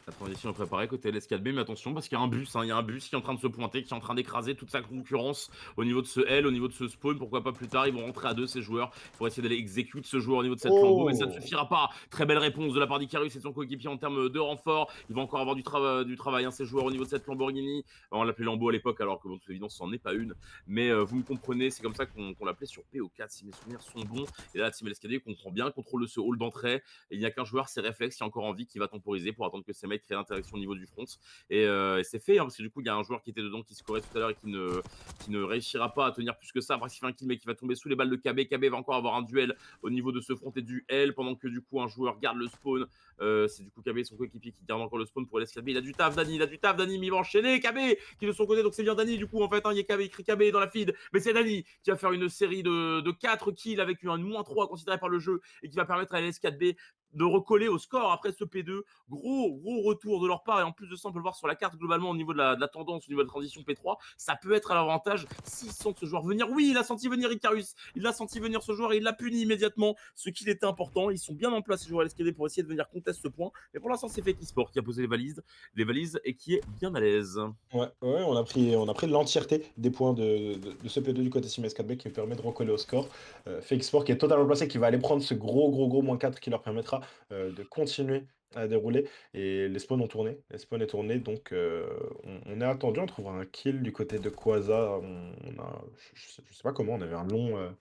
La transition est préparée côté LS4B, mais attention parce qu'il y a un bus, hein, il y a un bus qui est en train de se pointer, qui est en train d'écraser toute sa concurrence au niveau de ce L, au niveau de ce spawn. Pourquoi pas plus tard, ils vont rentrer à deux ces joueurs pour essayer d'aller exécuter ce joueur au niveau de cette lambeau, mais ça ne Oh! suffira pas. Très belle réponse de la part d'Icarus et de son coéquipier en termes de renfort. Il va encore avoir du travail, hein, ces joueurs au niveau de cette Lamborghini. On l'appelait Lambo à l'époque, alors que bon, de toute évidence, c'en est pas une. Mais vous me comprenez, c'est comme ça qu'on l'appelait sur PO4, si mes souvenirs sont bons. Et là, la team LSKD comprend bien le contrôle de ce hall d'entrée. Et il n'y a qu'un joueur, c'est Réflexe, qui est encore en vie, qui va temporiser pour attendre que ses mecs créent l'interaction au niveau du front. Et c'est fait, hein, parce que du coup, il y a un joueur qui était dedans, qui scorait tout à l'heure et qui ne réussira pas à tenir plus que ça. Après, il fait un kill, mais qui va tomber sous les balles de KB. KB va encore avoir un duel au niveau de ce front et du L, pendant que du coup, un joueur garde le spawn. C'est du coup KB, son coéquipier, qui garde encore le spawn pour LSKB. Il a du taf, Dani, mais il va enchaîner. KB qui est de son côté, donc c'est bien Dani, du coup, en fait, hein, il y a KB, écrit KB dans la feed, mais c'est Dani qui va faire une série de 4 kills avec un -3 considéré par le jeu et qui va permettre à LS4B de recoller au score après ce P2. Gros retour de leur part. Et en plus de ça, on peut le voir sur la carte globalement au niveau de la tendance, au niveau de la transition P3. Ça peut être à l'avantage s'ils sentent ce joueur venir. Oui, il a senti venir Icarus. Il a senti venir ce joueur et il l'a puni immédiatement. Ce qu'il était important. Ils sont bien en place, ces joueurs LSKD, pour essayer de venir contester ce point. Mais pour l'instant, c'est Fake Esport qui a posé les valises et qui est bien à l'aise. Ouais, ouais, on a pris l'entièreté des points de ce P2 du côté Team SKB qui permet de recoller au score. Fake Sport qui est totalement placé, qui va aller prendre ce gros -4 qui leur permettra de continuer à dérouler. Et les spawns ont tourné. Les spawns est tourné, donc on est attendu. On trouvera un kill du côté de Quasar. Je sais pas comment, on avait un long.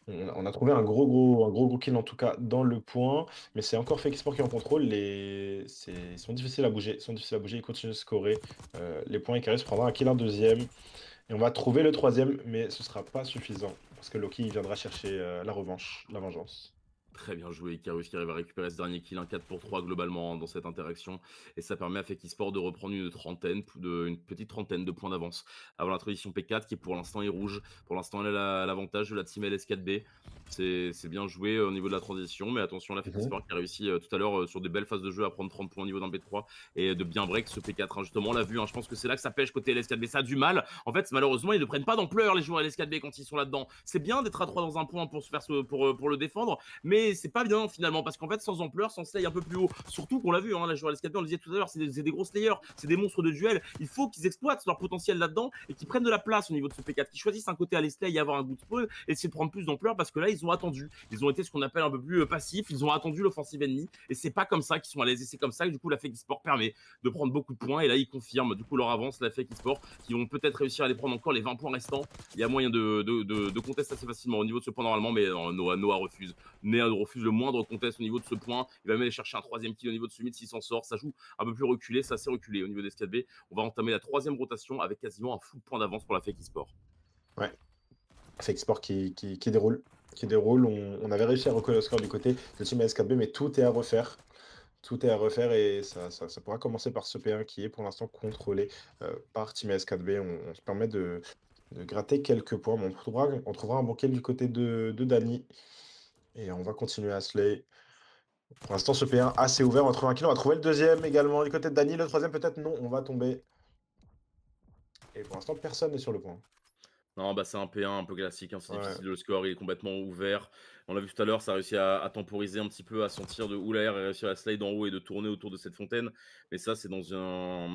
On a trouvé un gros kill en tout cas dans le point, mais c'est encore Fake Sport qui est en contrôle. Ils sont difficiles à bouger, ils continuent de scorer. Les points, Icarus prendra un kill, un deuxième, et on va trouver le troisième, mais ce sera pas suffisant, parce que Loki viendra chercher la revanche, la vengeance. Très bien joué, Icarus qui arrive à récupérer ce dernier kill, un 4 pour 3 globalement dans cette interaction. Et ça permet à Fekisport de reprendre une petite trentaine de points d'avance avant la transition P4 qui pour l'instant est rouge. Pour l'instant, elle a l'avantage de la team LS4B. C'est bien joué au niveau de la transition, mais attention, la Mhm. Fekisport qui a réussi tout à l'heure sur des belles phases de jeu à prendre 30 points au niveau d'un P3 et de bien break ce P4. Hein, justement, on l'a vu, hein, je pense que c'est là que ça pêche côté LS4B. Ça a du mal. En fait, malheureusement, ils ne prennent pas d'ampleur les joueurs LS4B quand ils sont là-dedans. C'est bien d'être à 3 dans un point pour, pour le défendre, mais c'est pas bien finalement parce qu'en fait sans ampleur, sans slay un peu plus haut, surtout qu'on l'a vu, hein, la joueur LSKB, on le disait tout à l'heure, c'est des gros slayers, c'est des monstres de duel, il faut qu'ils exploitent leur potentiel là-dedans et qu'ils prennent de la place au niveau de ce P4, qu'ils choisissent un côté à slay et avoir un good spawn et essayer de prendre plus d'ampleur parce que là ils ont attendu, ils ont été ce qu'on appelle un peu plus passifs, ils ont attendu l'offensive ennemie et c'est pas comme ça qu'ils sont à l'aise et c'est comme ça que du coup la Fake Esport permet de prendre beaucoup de points et là ils confirment du coup leur avance, la Fake Esport, qui vont peut-être réussir à les prendre encore les 20 points restants. Il y a moyen de contester assez facilement au niveau de ce point normalement, mais Noah refuse. Néa refuse le moindre contest au niveau de ce point. Il va même aller chercher un troisième kill au niveau de ce mid s'il s'en sort. Ça joue un peu plus reculé, c'est assez reculé au niveau des SKB. On va entamer la troisième rotation avec quasiment un full point d'avance pour la Fake Esport. Ouais, Fake Sport qui déroule. On avait réussi à recoller le score du côté de Team SKB, mais tout est à refaire. Tout est à refaire et ça pourra commencer par ce P1 qui est pour l'instant contrôlé par Team S4B. On se permet de gratter quelques points, mais on trouvera un bon kill du côté de Dani. Et on va continuer à slay. Pour l'instant, ce P1 assez ouvert. On va trouver un kill. On va trouver le deuxième également du côté de Dani. Le troisième, peut-être non. On va tomber. Et pour l'instant, personne n'est sur le point. Non, bah c'est un P1 un peu classique, hein, c'est Ouais. difficile, le score il est complètement ouvert. On l'a vu tout à l'heure, ça a réussi à temporiser un petit peu, à sortir de où l'air et réussir à slide en haut et de tourner autour de cette fontaine. Mais ça, c'est dans un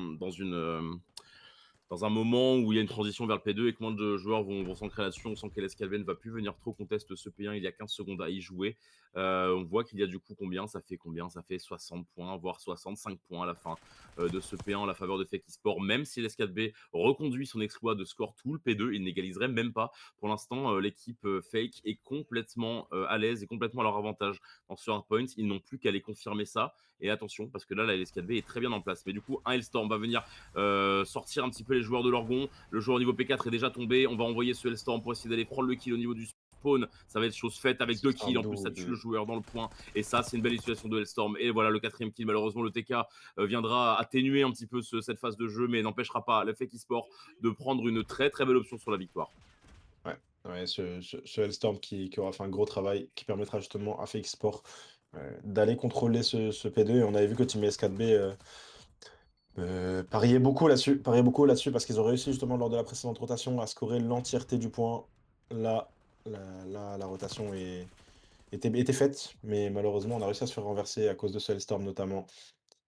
moment où il y a une transition vers le P2 et que moins de joueurs vont s'ancrer là-dessus. On sent qu'LSKB ne va plus venir trop contester ce P1. Il y a 15 secondes à y jouer. On voit qu'il y a du coup combien ça fait 60 points, voire 65 points à la fin de ce P1 en la faveur de Fake Esport. Même si LS4B reconduit son exploit de score tout le P2, il n'égaliserait même pas. Pour l'instant, l'équipe Fake est complètement à l'aise et complètement à leur avantage dans ce hardpoint. Ils n'ont plus qu'à aller confirmer ça. Et attention, parce que là, la LS4B est très bien en place. Mais du coup, un Hellstorm va venir sortir un petit peu les joueurs de l'Orgon. Le joueur au niveau P4 est déjà tombé. On va envoyer ce Hellstorm pour essayer d'aller prendre le kill au niveau du spawn. Ça va être chose faite avec 2 kills. En plus, ça tue le joueur dans le point. Et ça, c'est une belle situation de Hellstorm. Et voilà, le quatrième kill. Malheureusement, le TK viendra atténuer un petit peu cette phase de jeu, mais n'empêchera pas le Fake Esport de prendre une très très belle option sur la victoire. Ouais, ce Hellstorm qui aura fait un gros travail, qui permettra justement à Fake Sport d'aller contrôler ce P2. Et on avait vu que Team S4B pariait beaucoup là-dessus parce qu'ils ont réussi justement lors de la précédente rotation à scorer l'entièreté du point. Là, la rotation était faite, mais malheureusement, on a réussi à se faire renverser à cause de ce Hellstorm notamment.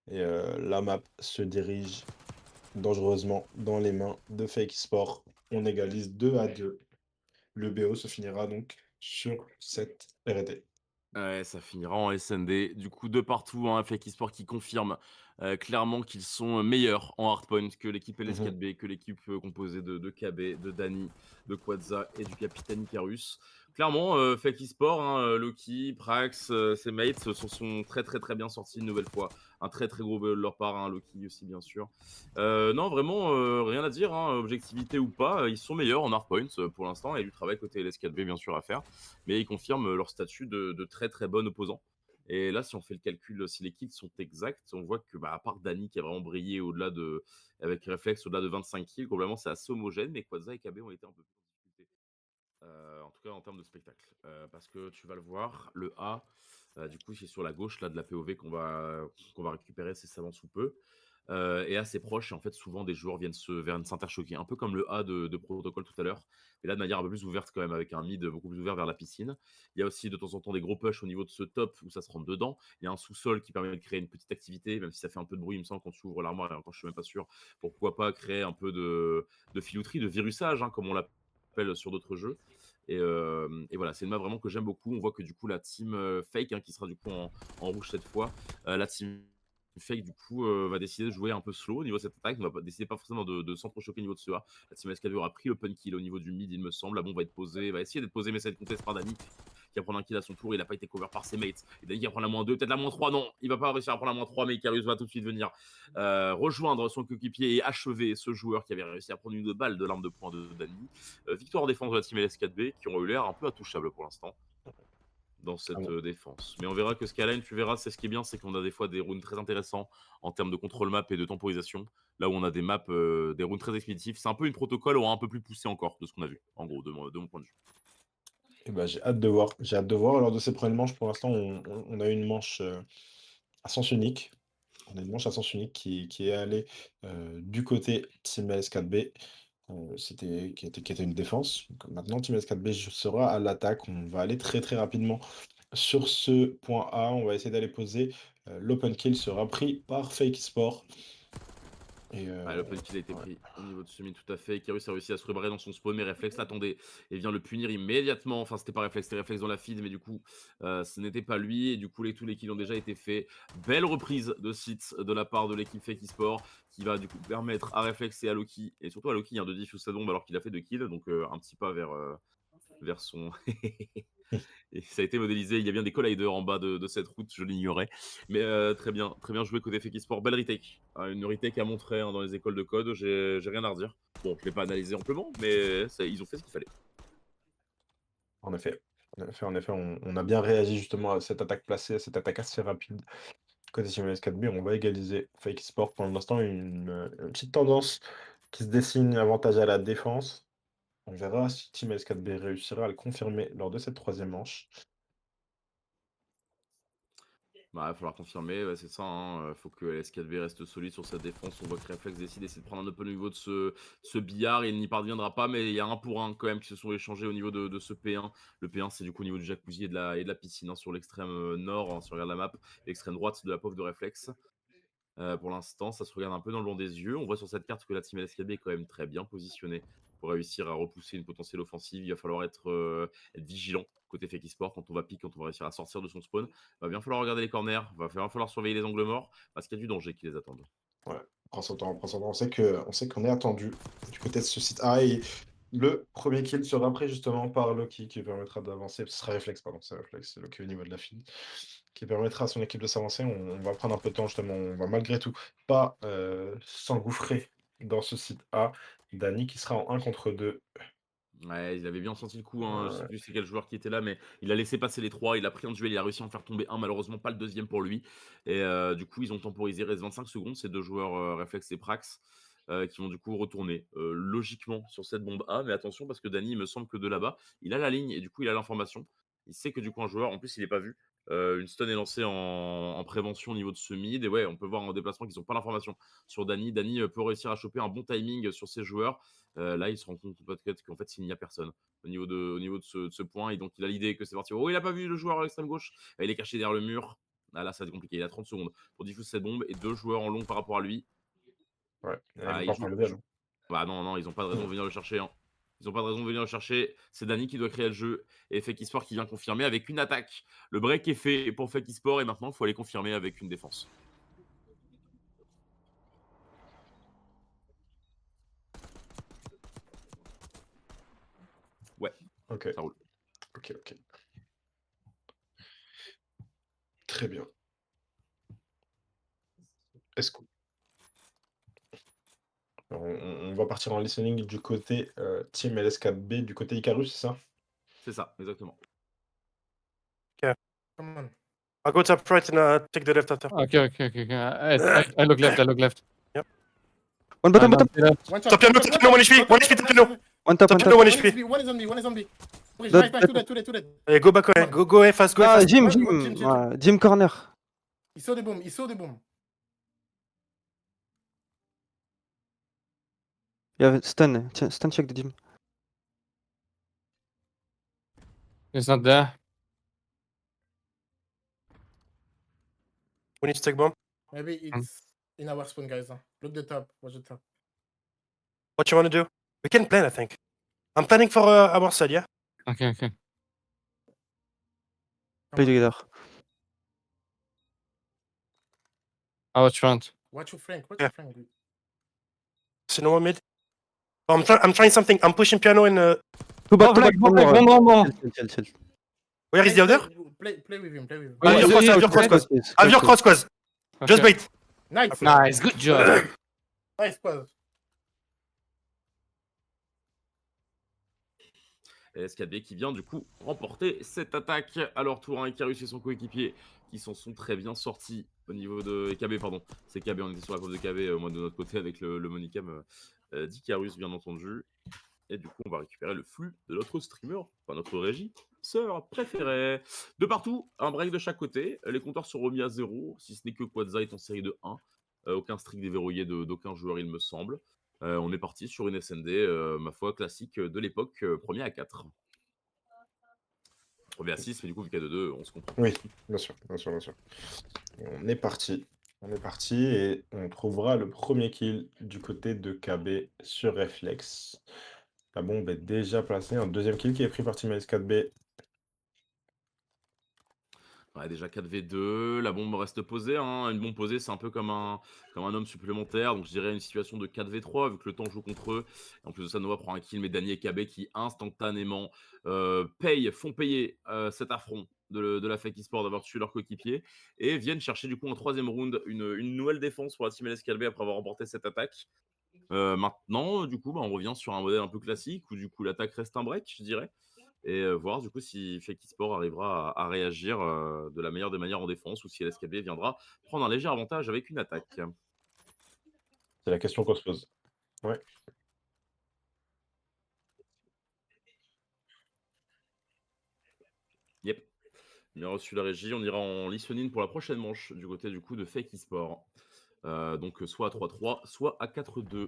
Et la map se dirige dangereusement dans les mains de Fake Sport. On égalise 2-2. Le BO se finira donc sur cette R&D. Ouais, ça finira en SND. Du coup, de partout, hein, FAK Esport qui confirme clairement qu'ils sont meilleurs en hardpoint que l'équipe Mhm. LS4B, que l'équipe composée de KB, de Dani, de Quadza et du capitaine Icarus. Clairement, FAK Esport, hein, Loki, Prax, ses mates sont très très très bien sortis une nouvelle fois. Un très très gros BO de leur part, hein, Loki aussi bien sûr. Non, vraiment, rien à dire, hein, objectivité ou pas, ils sont meilleurs en hardpoint pour l'instant. Il y a du travail côté LS4B bien sûr à faire, mais ils confirment leur statut de très très bon opposant. Et là, si on fait le calcul, si les kills sont exacts, on voit que, bah, à part Dani qui a vraiment brillé avec Reflex au-delà de 25 kills, globalement c'est assez homogène, mais Quadza et KB ont été un peu plus en difficulté. En tout cas en termes de spectacle. Parce que tu vas le voir, le A, du coup, c'est sur la gauche là, de la POV qu'on va récupérer incessamment sous peu. Et assez proche, et en fait, souvent des joueurs viennent s'interchoquer, un peu comme le A de Protocol tout à l'heure, mais là de manière un peu plus ouverte quand même, avec un mid beaucoup plus ouvert vers la piscine. Il y a aussi de temps en temps des gros pushs au niveau de ce top où ça se rentre dedans. Il y a un sous-sol qui permet de créer une petite activité, même si ça fait un peu de bruit, il me semble, quand tu ouvres l'armoire, et encore je suis même pas sûr. Pourquoi pas créer un peu de filouterie, de virusage, hein, comme on l'appelle sur d'autres jeux. Et voilà, c'est une map vraiment que j'aime beaucoup. On voit que du coup la team Fake, hein, qui sera du coup en rouge cette fois, la team Fake du coup va décider de jouer un peu slow au niveau de cette attaque. On va décider pas forcément de s'entrechoquer au niveau de ce A. La team SKV aura pris l'open kill au niveau du mid, il me semble. La bombe va être posée, va essayer d'être posée, mais ça va être contesté par Dani qui va prendre un kill à son tour. Il n'a pas été cover par ses mates. Et Dani qui va prendre la -2, peut-être la -3. Non, il va pas réussir à prendre la -3, mais Icarus va tout de suite venir rejoindre son coéquipier et achever ce joueur qui avait réussi à prendre une balle de l'arme de poing de Dani. Victoire en défense de la team LS4B qui ont eu l'air un peu intouchables pour l'instant dans Ah cette bon. défense. Mais on verra que Skyline, tu verras, c'est ce qui est bien, c'est qu'on a des fois des runes très intéressants en termes de contrôle map et de temporisation. Là où on a des maps, des runes très expéditives. C'est un peu une protocole ou un peu plus poussé encore de ce qu'on a vu, en gros, de mon point de vue. Et ben, j'ai hâte de voir. J'ai hâte de voir. Lors de ces premières manches, pour l'instant, on a une manche à sens unique. On a une manche à sens unique qui est allée du côté Team LS4B. Qui était une défense. Donc, maintenant, Team LS4B sera à l'attaque. On va aller très très rapidement sur ce point A. On va essayer d'aller poser. L'open kill sera pris par Fake Sport. Et Ouais, l'open kill a été ouais. pris au niveau de semi tout à fait. Icarus a réussi à se rebarrer dans son spawn, mais Reflex l'attendait et vient le punir immédiatement. Enfin, c'était pas Reflex, c'était Reflex dans la feed, mais du coup, ce n'était pas lui. Et du coup, tous les kills ont déjà été faits. Belle reprise de site de la part de l'équipe Fake Esport qui va du coup permettre à Reflex et à Loki, et surtout à Loki, hein, de diffuse sa bombe alors qu'il a fait 2 kills. Donc, un petit pas vers son. Et ça a été modélisé. Il y a bien des colliders en bas de cette route, je l'ignorais. Mais très bien joué côté Fake Sport. Belle retake. Une retake à montrer, hein, dans les écoles de code. J'ai rien à redire. Bon, je ne l'ai pas analysé amplement, mais ils ont fait ce qu'il fallait. En effet. En effet, on a bien réagi justement à cette attaque placée, à cette attaque assez rapide. Côté Team LS4B, on va égaliser Fake Sport. Pour l'instant, une petite tendance qui se dessine, avantage à la défense. On verra si Team LS4B réussira à le confirmer lors de cette troisième manche. Bah, il va falloir confirmer, ouais, c'est ça, hein. Faut que LS4V reste solide sur sa défense. On voit que Reflex décide d'essayer de prendre un open au niveau de ce billard. Il n'y parviendra pas, mais il y a un pour un quand même qui se sont échangés au niveau de ce P1. Le P1, c'est du coup au niveau du jacuzzi et de la piscine, hein, sur l'extrême nord, hein, si on regarde la map, l'extrême droite de la pauvre de Reflex. Pour l'instant, ça se regarde un peu dans le blanc des yeux. On voit sur cette carte que la team LSKB est quand même très bien positionnée pour réussir à repousser une potentielle offensive. Il va falloir être vigilant côté Fake Sport quand on va pique, quand on va réussir à sortir de son spawn. Va bien falloir regarder les corners, va bien falloir surveiller les angles morts parce qu'il y a du danger qui les attend. Ouais, prends son temps, prends son temps. On sait qu'on est attendu du côté de ce site A et le premier kill sera pris justement par Loki qui permettra d'avancer. Ce sera Reflex, pardon, c'est Reflex, c'est Loki au niveau de la file qui permettra à son équipe de s'avancer. On va prendre un peu de temps justement, on va malgré tout pas s'engouffrer dans ce site A. Dani qui sera en 1 contre 2. Ouais, il avait bien senti le coup, hein. Je sais plus c'est quel joueur qui était là, mais il a laissé passer les trois. Il a pris un duel, il a réussi à en faire tomber un, malheureusement pas le deuxième pour lui. Et du coup, ils ont temporisé, il reste 25 secondes, ces deux joueurs Reflex et Prax, qui vont du coup retourner logiquement sur cette bombe A. Mais attention, parce que Dany, il me semble que de là-bas, il a la ligne et du coup, il a l'information. Il sait que du coup, un joueur, en plus, il n'est pas vu. Une stun est lancée en prévention au niveau de ce mid. Et ouais, on peut voir en déplacement qu'ils n'ont pas l'information sur Dany. Dany peut réussir à choper un bon timing sur ses joueurs. Là, il se rend compte peut-être qu'en fait, il n'y a personne au niveau de ce point. Et donc, il a l'idée que c'est parti. Oh, il n'a pas vu le joueur à l'extrême gauche. Il est caché derrière le mur. Ah là, ça va être compliqué. Il a 30 secondes pour diffuser cette bombe et 2 joueurs en long par rapport à lui. Ouais, Ah, ils il vont joue. pas le level. Bah non, ils ont pas de raison de venir le chercher. Hein. Ils ont pas de raison de venir le chercher. C'est Dani qui doit créer le jeu. Et Fake Esport qui vient confirmer avec une attaque. Le break est fait pour Fake Esport et maintenant, il faut aller confirmer avec une défense. Ouais, Ok, ça roule. ok. Très bien. Est-ce qu'on on va partir en listening du côté Team LS4B, du côté Icarus, c'est ça? C'est ça, exactement. Come on. I'll go top right and take the left after. Okay. I look left. One bottom, And bottom. I'm left. One shot, Top piano, one top shot, piano, one one shot, HP, one HP, top piano. One top, Top one piano, top. one One HP. is B, one is on B, one is on B. Bridge, That- right back, two dead. Allez, go back, ouais. Go A fast, go A Ah, fast. Jim, Ouais, Jim. Jim. Ouais, Jim corner. Il saut des bombes. Il y a stun. Tiens, stun check de Jim. He's not there. We need to take bomb. Maybe it's in our spawn, guys. Look the top, watch the top. What you want to do? We can plan, I think. I'm planning for our side, yeah? Okay. Play together. I watch front. Watch your Frank. Yeah. See no one mid? Oh, I'm trying something. I'm pushing piano and... Two back, Oh, two black, back, one one more. more. Chill. Where is the other? Play with him. Ah, Have your yeah, cross, okay. Yes, Have your yes. cross. Just Okay. wait. Nice. Nice, good job. Nice pass. Et SKB qui vient du coup remporter cette attaque à leur tour. Icarus et son coéquipier qui s'en sont très bien sortis au niveau de KB, pardon. C'est KB, on était sur la cause de KB, moi de notre côté avec le monicam d'Icarus bien entendu. Et du coup, on va récupérer le flux de notre streamer, enfin notre régie, sœur préférée. De partout, un break de chaque côté. Les compteurs sont remis à 0, si ce n'est que Quadza est en série de 1. Aucun streak déverrouillé d'aucun joueur, il me semble. On est parti sur une SND, ma foi, classique de l'époque, premier à 4. Premier à 6, mais du coup, vu qu'il y a 2-2, on se comprend. Oui, bien sûr. On est parti et on trouvera le premier kill du côté de KB sur Reflex. La bombe est déjà placée. Un deuxième kill qui est pris par Team LS4B. Ouais, déjà 4v2, la bombe reste posée. Hein. Une bombe posée, c'est un peu comme un homme supplémentaire. Donc je dirais une situation de 4v3, vu que le temps joue contre eux. Et en plus de ça, Nova prend un kill, mais Dani et KB qui instantanément font payer cet affront de la Fake Esport d'avoir tué leur coéquipier. Et viennent chercher du coup en troisième round une nouvelle défense pour la Team LS4B après avoir remporté cette attaque. Maintenant, du coup, on revient sur un modèle un peu classique où du coup l'attaque reste un break, je dirais. Et voir du coup si Fake Esport arrivera à réagir de la meilleure des manières en défense ou si LSKB viendra prendre un léger avantage avec une attaque. C'est la question qu'on se pose. Ouais. Yep. On a reçu la régie, on ira en listening pour la prochaine manche du côté du coup de Fake Esport. Donc soit à 3-3, soit à 4-2.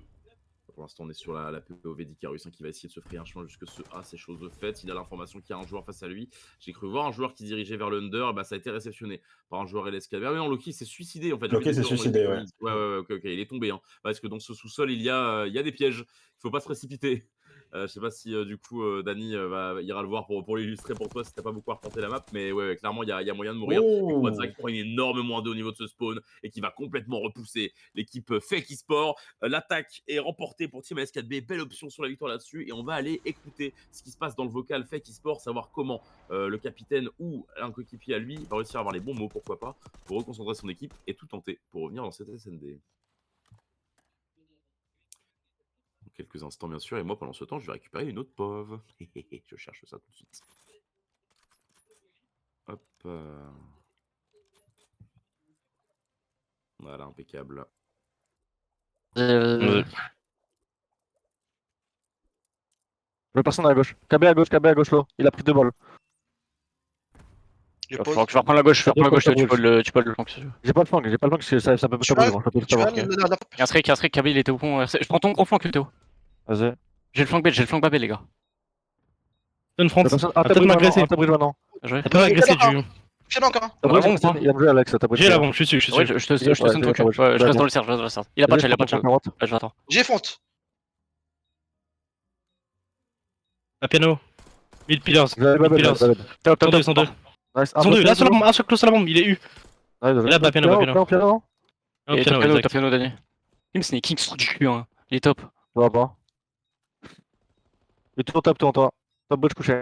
Pour l'instant, on est sur la POV d'Icarus qui va essayer de se frayer un chemin jusque ce A, c'est chose de fait. Il a l'information qu'il y a un joueur face à lui. J'ai cru voir un joueur qui dirigeait vers l'under, et bah, ça a été réceptionné par un joueur LSKB. Ah oui, non, Loki s'est suicidé en fait. Loki s'est suicidé, ouais. Ouais, ok, il est tombé. Hein. Parce que dans ce sous-sol, il y a des pièges. Il faut pas se précipiter. Je sais pas si du coup Dani ira le voir pour l'illustrer pour toi si t'as pas beaucoup arpenté la map, mais ouais, clairement il y a moyen de mourir. Et Quadza qui prend une énorme moins 2 au niveau de ce spawn et qui va complètement repousser l'équipe Fake Esport. L'attaque est remportée pour Team LS4B, belle option sur la victoire là-dessus, et on va aller écouter ce qui se passe dans le vocal Fake Esport, savoir comment le capitaine ou un coéquipier à lui va réussir à avoir les bons mots, pourquoi pas, pour reconcentrer son équipe et tout tenter pour revenir dans cette SND. Quelques instants bien sûr, et moi pendant ce temps je vais récupérer une autre POV. Je cherche ça tout de suite. Hop. Voilà, impeccable. Le personne à gauche. KB à gauche, là. Il a pris 2 balles. Je vais reprendre la gauche, tu peux le flank si tu veux. J'ai pas le flank, ça peut pas savoir. Il y a un streak, KB il était au pont. Je prends ton gros flank, Théo. Vas-y. J'ai le flank babé, les gars. Donne front. Ah, t'as pris maintenant. Elle peut agresser du. Piano encore. T'as Bah, brûlé, bon, il a brûlé Alex, t'as brûlé. J'ai la bombe, je suis dessus, Ouais, je te Ouais, stun ton cul. ouais, Ouais, je reste ouais. dans le cercle, je reste dans le cercle. Il a pas de shell, il a pas de shell. Ouais, je l'attends. J'ai fonte. Un piano. Mid pillars. Valide, Mid valide, pillars. valide. Top, top, Ils sont deux, top. ils sont deux. Nice. Ils sont deux, là sur la bombe, un seul close sur la bombe, il est U. Ouais, Et là, bas piano, bas piano. Piano, non? Un Et piano, top exact. piano, Dani. Il me sneaking sur du cul, hein. Il est top. Ça va pas. Il est toujours top, toi. Top botch couché.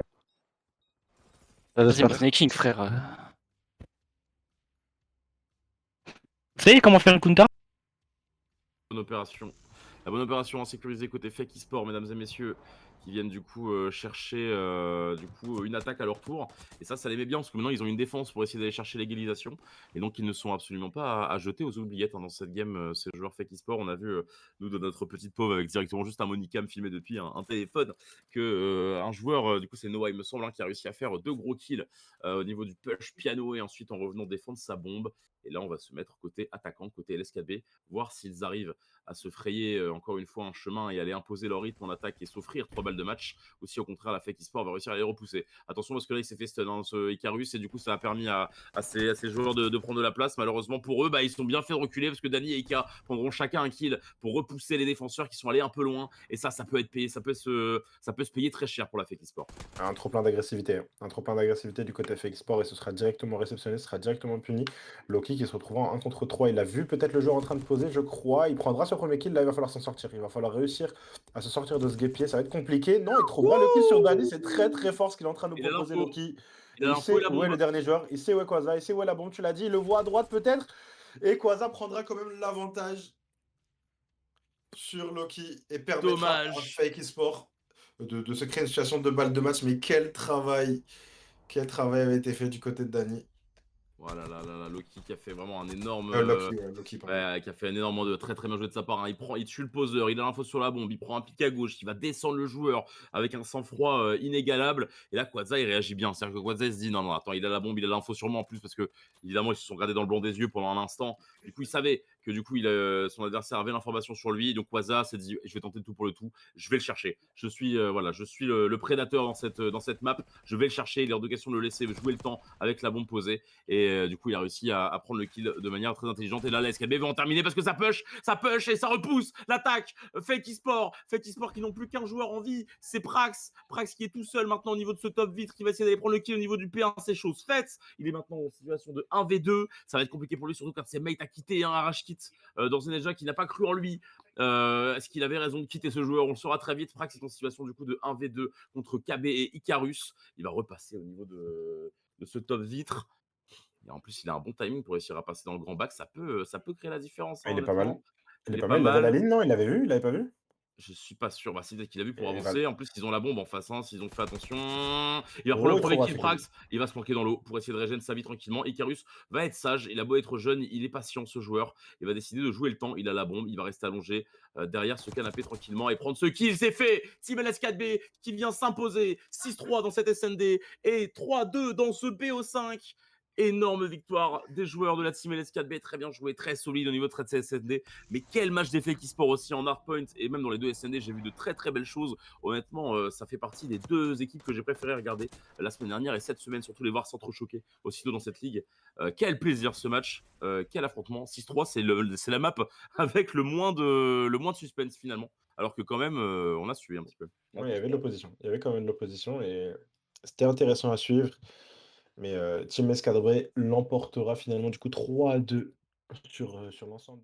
Vas-y, sneaking, frère. Vous savez comment faire le counter? Bonne opération. La bonne opération en sécurisé côté Fake eSport, mesdames et messieurs, qui viennent du coup chercher une attaque à leur tour. Et ça les met bien parce que maintenant ils ont une défense pour essayer d'aller chercher l'égalisation. Et donc ils ne sont absolument pas à jeter aux oubliettes dans cette game. Ces joueurs Fake eSport, on a vu nous de notre petite pauvre avec directement juste un monicam filmé depuis un téléphone que un joueur, du coup c'est Noah il me semble, qui a réussi à faire 2 gros kills au niveau du push piano et ensuite en revenant défendre sa bombe. Et là on va se mettre côté attaquant, côté LSKB, voir s'ils arrivent à se frayer encore une fois un chemin et aller imposer leur rythme en attaque et s'offrir 3 balles de match, ou si au contraire la Fake eSport va réussir à les repousser. Attention parce que là il s'est fait stun hein, ce Icarus et du coup ça a permis à ces joueurs de prendre de la place. Malheureusement pour eux, ils sont bien fait de reculer parce que Dani et Ika prendront chacun un kill pour repousser les défenseurs qui sont allés un peu loin et ça peut être payé, ça peut se payer très cher pour la Fake eSport. Un trop plein d'agressivité. Un trop plein d'agressivité du côté FX Sport et ce sera directement réceptionné, ce sera directement puni. Loki qui se retrouvera en 1 contre 3, il a vu peut-être le joueur en train de poser, je crois. Il prendra ce premier kill, là il va falloir s'en sortir. Il va falloir réussir à se sortir de ce guépier, ça va être compliqué. Non, il trouvera le kill sur Dani, c'est très très fort ce qu'il est en train de nous proposer Loki. Il sait où est le dernier joueur, il sait où est Quasar, il sait où est la bombe, tu l'as dit, il le voit à droite peut-être. Et Quasar prendra quand même l'avantage sur Loki et permettra à Fake eSport de se créer une situation de balle de match. Mais quel travail avait été fait du côté de Dani. Voilà, Loki qui a fait vraiment un énorme. Loki, pardon. Qui a fait un énorme, très très bien joué de sa part. Hein. Il tue le poseur, il a l'info sur la bombe, il prend un pic à gauche, qui va descendre le joueur avec un sang-froid inégalable. Et là, Quadza il réagit bien. C'est-à-dire que Quadza se dit non, attends, il a la bombe, il a l'info sur moi en plus parce que évidemment ils se sont regardés dans le blanc des yeux pendant un instant. Du coup, il savait que du coup son adversaire avait l'information sur lui. Et donc Quadza s'est dit je vais tenter le tout pour le tout, je vais le chercher. Je suis le prédateur dans cette map. Je vais le chercher. Il est hors de question de le laisser jouer le temps avec la bombe posée. Et du coup, il a réussi à prendre le kill de manière très intelligente. Et là, la SKB va en terminer parce que ça push et ça repousse l'attaque. Fake eSport qui n'ont plus qu'un joueur en vie. C'est Prax qui est tout seul maintenant au niveau de ce top vitre, qui va essayer d'aller prendre le kill au niveau du P1. C'est chose faite. Il est maintenant en situation de 1v2. Ça va être compliqué pour lui, surtout quand ses mates a quitté un Rage Kit dans Zeneja qui n'a pas cru en lui. Est-ce qu'il avait raison de quitter ce joueur? On le saura très vite. Prax est en situation du coup de 1v2 contre KB et Icarus. Il va repasser au niveau de ce top vitre. Et en plus, il a un bon timing pour réussir à passer dans le grand bac. Ça peut créer la différence. Il hein, est pas mal. honnêtement. Il est pas mal. Il avait la ligne, non? Il l'avait vu? Il l'avait pas vu? Je suis pas sûr. C'est peut-être qu'il a vu pour Et avancer. En plus, ils ont la bombe en face. Hein, s'ils ont fait attention. Il va prendre le premier kill Prax. Il va se planquer dans l'eau pour essayer de régénérer sa vie tranquillement. Icarus va être sage. Il a beau être jeune, il est patient ce joueur. Il va décider de jouer le temps. Il a la bombe. Il va rester allongé derrière ce canapé tranquillement et prendre ce kill. C'est fait. Team LS4B qui vient s'imposer. 6-3 dans cette SND et 3-2 dans ce BO5. Énorme victoire des joueurs de la Team LS4B, très bien joué, très solide au niveau de cette SND. Mais quel match d'effet qui sport aussi en hardpoint et même dans les deux SND, j'ai vu de très très belles choses. Honnêtement, ça fait partie des 2 équipes que j'ai préféré regarder la semaine dernière et cette semaine, surtout les voir sans trop choquer aussitôt dans cette ligue. Quel plaisir ce match, quel affrontement. 6-3, c'est la map avec le moins de suspense finalement. Alors que quand même, on a suivi un petit peu. Ouais, il y avait de l'opposition. Il y avait quand même de l'opposition et c'était intéressant à suivre. Mais Team Escadré l'emportera finalement du coup 3-2 sur l'ensemble.